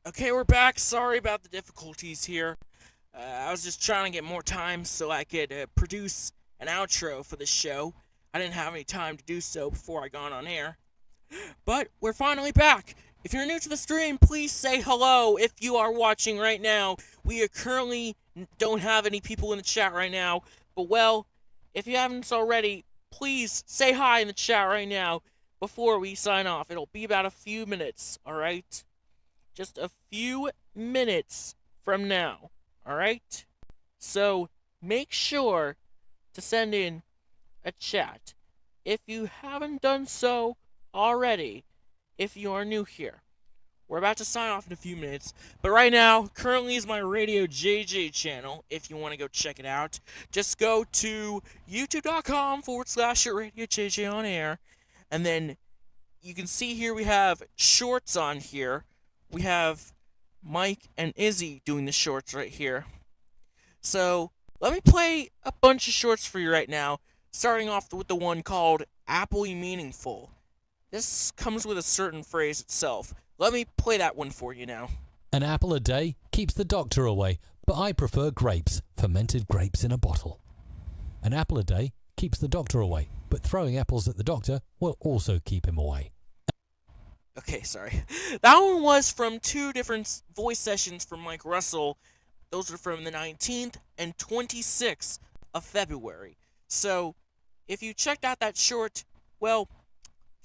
Okay, we're back. Sorry about the difficulties here. I was just trying to get more time so I could produce an outro for the show. I didn't have any time to do so before I got on air. But we're finally back. If you're new to the stream, please say hello if you are watching right now. We are currently don't have any people in the chat right now. But well, if you haven't already, please say hi in the chat right now before we sign off. It'll be about a few minutes, alright? Just a few minutes from now, alright? So make sure to send in a chat if you haven't done so already, if you are new here. We're about to sign off in a few minutes, but right now, currently is my Radio JJ channel. If you want to go check it out, just go to youtube.com/Radio JJ on air, and then you can see here we have shorts on here. We have Mike and Izzy doing the shorts right here. So let me play a bunch of shorts for you right now, starting off with the one called Aptly Meaningful. This comes with a certain phrase itself. Let me play that one for you now. An apple a day keeps the doctor away, but I prefer grapes, fermented grapes in a bottle. An apple a day keeps the doctor away, but throwing apples at the doctor will also keep him away. Okay, sorry. That one was from two different voice sessions from Mike Russell. Those are from the 19th and 26th of February. So, if you checked out that short, well,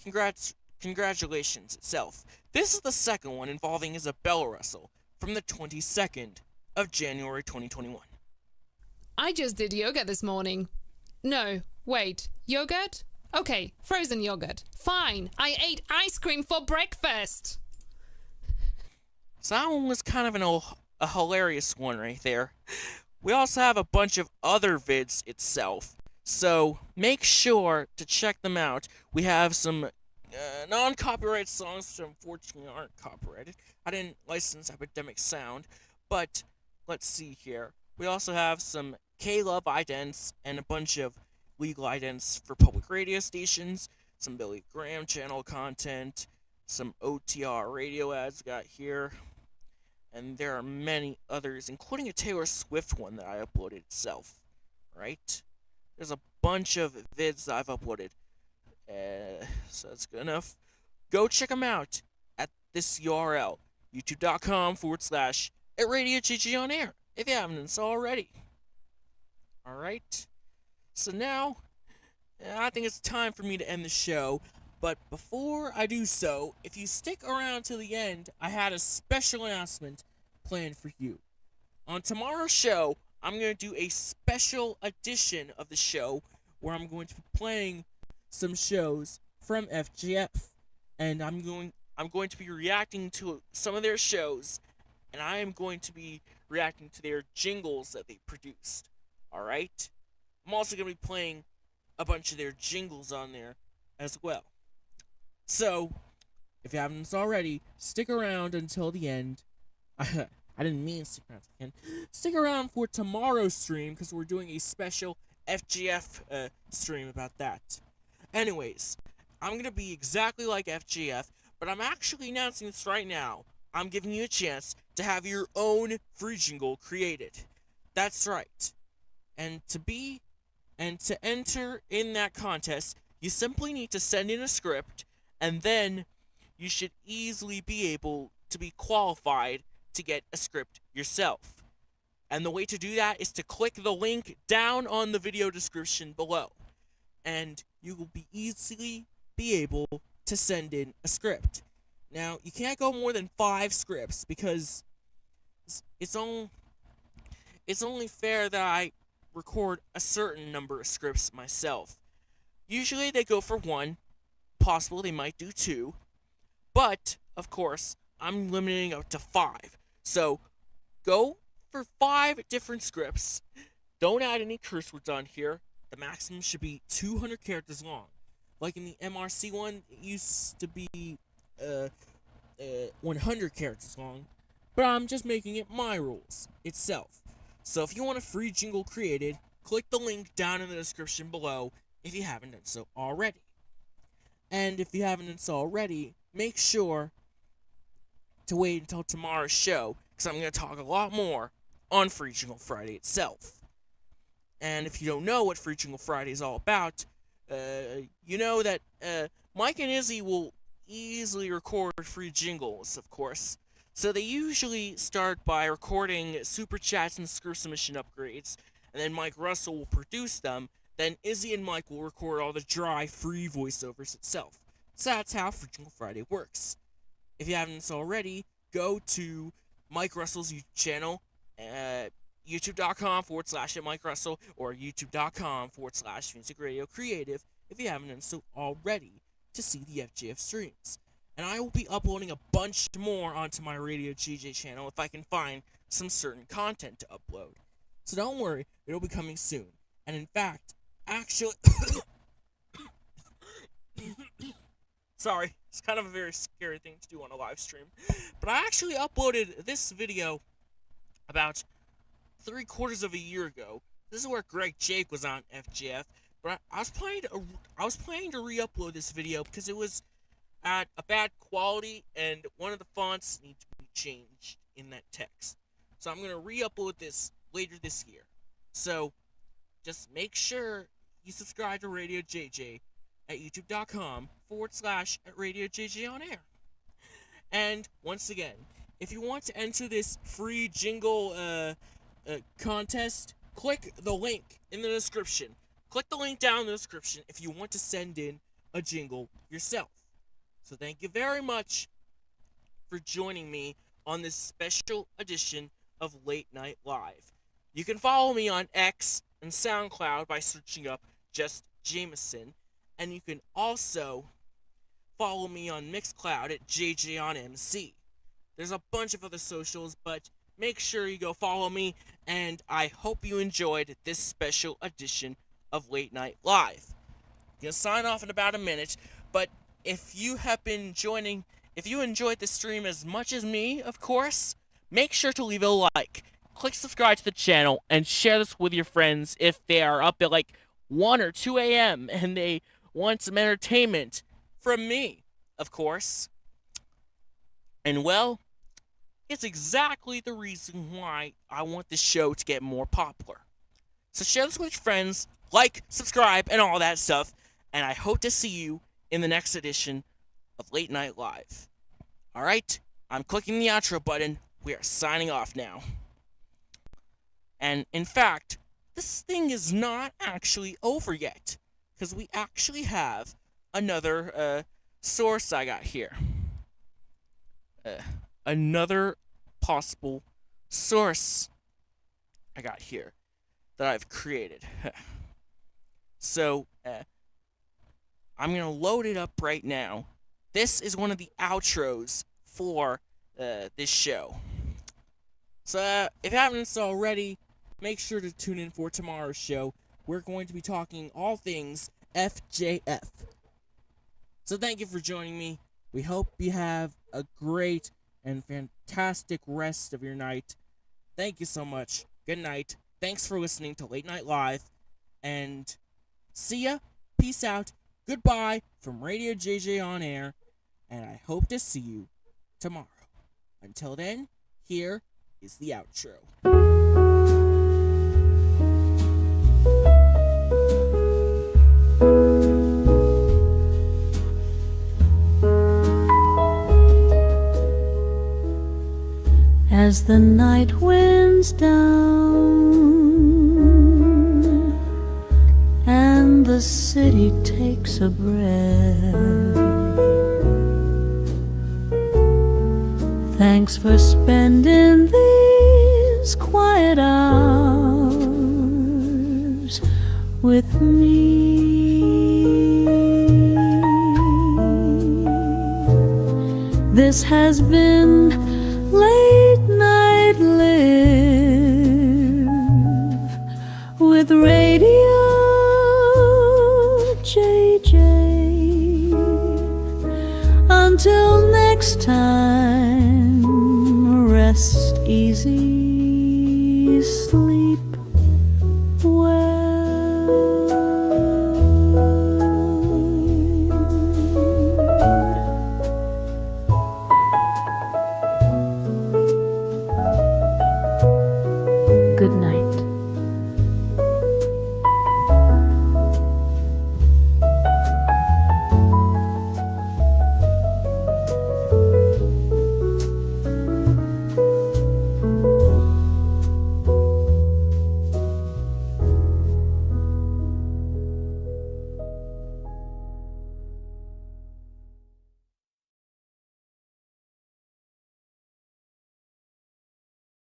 congratulations itself. This is the second one involving Isabella Russell from the 22nd of January 2021. I just did yoga this morning. No, wait, yogurt? Okay, frozen yogurt. Fine, I ate ice cream for breakfast. So that one was kind of a hilarious one right there. We also have a bunch of other vids itself, so make sure to check them out. We have some non-copyrighted songs which unfortunately aren't copyrighted. I didn't license Epidemic Sound, but let's see here. We also have some K-Love idents and a bunch of legal idents for public radio stations, some Billy Graham channel content, some OTR radio ads got here, and there are many others, including a Taylor Swift one that I uploaded itself, right? There's a bunch of vids that I've uploaded. So that's good enough. Go check them out at this URL, youtube.com/Radio JJ on air, if you haven't done so already. Alright? So now, I think it's time for me to end the show, but before I do so, if you stick around till the end, I had a special announcement planned for you. On tomorrow's show, I'm going to do a special edition of the show where I'm going to be playing some shows from FJF, and I'm going to be reacting to some of their shows, and I am going to be reacting to their jingles that they produced. Alright? I'm also going to be playing a bunch of their jingles on there as well. So, if you haven't already, stick around until the end. I didn't mean stick around to the end. Stick around for tomorrow's stream, because we're doing a special FJF stream about that. Anyways, I'm going to be exactly like FJF, but I'm actually announcing this right now. I'm giving you a chance to have your own free jingle created. That's right. And to enter in that contest, you simply need to send in a script, and then you should easily be able to be qualified to get a script yourself. And the way to do that is to click the link down on the video description below. And you will easily be able to send in a script. Now, you can't go more than 5 scripts because it's only fair that I record a certain number of scripts myself. Usually they go for 1, possible they might do 2, but, of course, I'm limiting up to 5. So, go for 5 different scripts. Don't add any curse words on here. The maximum should be 200 characters long. Like in the MRC one, it used to be 100 characters long. But I'm just making it my rules itself. So if you want a free jingle created, click the link down in the description below if you haven't done so already. And if you haven't done so already, make sure to wait until tomorrow's show, because I'm going to talk a lot more on Free Jingle Friday itself. And if you don't know what Free Jingle Friday is all about, you know that Mike and Izzy will easily record free jingles, of course. So they usually start by recording super chats and script submission upgrades, and then Mike Russell will produce them. Then Izzy and Mike will record all the dry, free voiceovers itself. So that's how Free Jingle Friday works. If you haven't already, go to Mike Russell's YouTube channel, youtube.com/Mike Russell, or youtube.com/Music Radio Creative, if you haven't done so already, to see the FJF streams. And I will be uploading a bunch more onto my Radio DJay channel if I can find some certain content to upload. So don't worry, it'll be coming soon. And in fact, actually... Sorry, it's kind of a very scary thing to do on a live stream. But I actually uploaded this video about 3/4 of a year ago. This is where Greg Jake was on FJF. But I was planning to re-upload this video because it was at a bad quality and one of the fonts needs to be changed in that text. So I'm going to re-upload this later this year. So just make sure you subscribe to Radio JJ at youtube.com/Radio JJ on air. And once again, if you want to enter this free jingle contest, click the link in the description. Click the link down in the description if you want to send in a jingle yourself. So thank you very much for joining me on this special edition of Late Night Live. You can follow me on X and SoundCloud by searching up Just Jameson, and you can also follow me on Mixcloud at JJ on MC. There's a bunch of other socials, but make sure you go follow me, and I hope you enjoyed this special edition of Late Night Live. I'm gonna sign off in about a minute, but if you enjoyed the stream as much as me, of course, make sure to leave a like, click subscribe to the channel, and share this with your friends if they are up at like 1 or 2 a.m. and they want some entertainment from me, of course. And well, it's exactly the reason why I want this show to get more popular. So share this with your friends, like, subscribe, and all that stuff, and I hope to see you in the next edition of Late Night Live. Alright, I'm clicking the outro button. We are signing off now. And in fact, this thing is not actually over yet, because we actually have another source I got here. Another possible source I got here that I've created. So, I'm going to load it up right now. This is one of the outros for this show. So, if you haven't already, make sure to tune in for tomorrow's show. We're going to be talking all things FJF. So thank you for joining me. We hope you have a great and fantastic rest of your night. Thank you so much. Good night. Thanks for listening to Late Night Live. And see ya. Peace out. Goodbye from Radio JJ on air. And I hope to see you tomorrow. Until then, here is the outro. As the night winds down and the city takes a breath, thanks for spending these quiet hours with me. This has been Late Night Live with Radio JJ. Until next time, rest easy, sleep.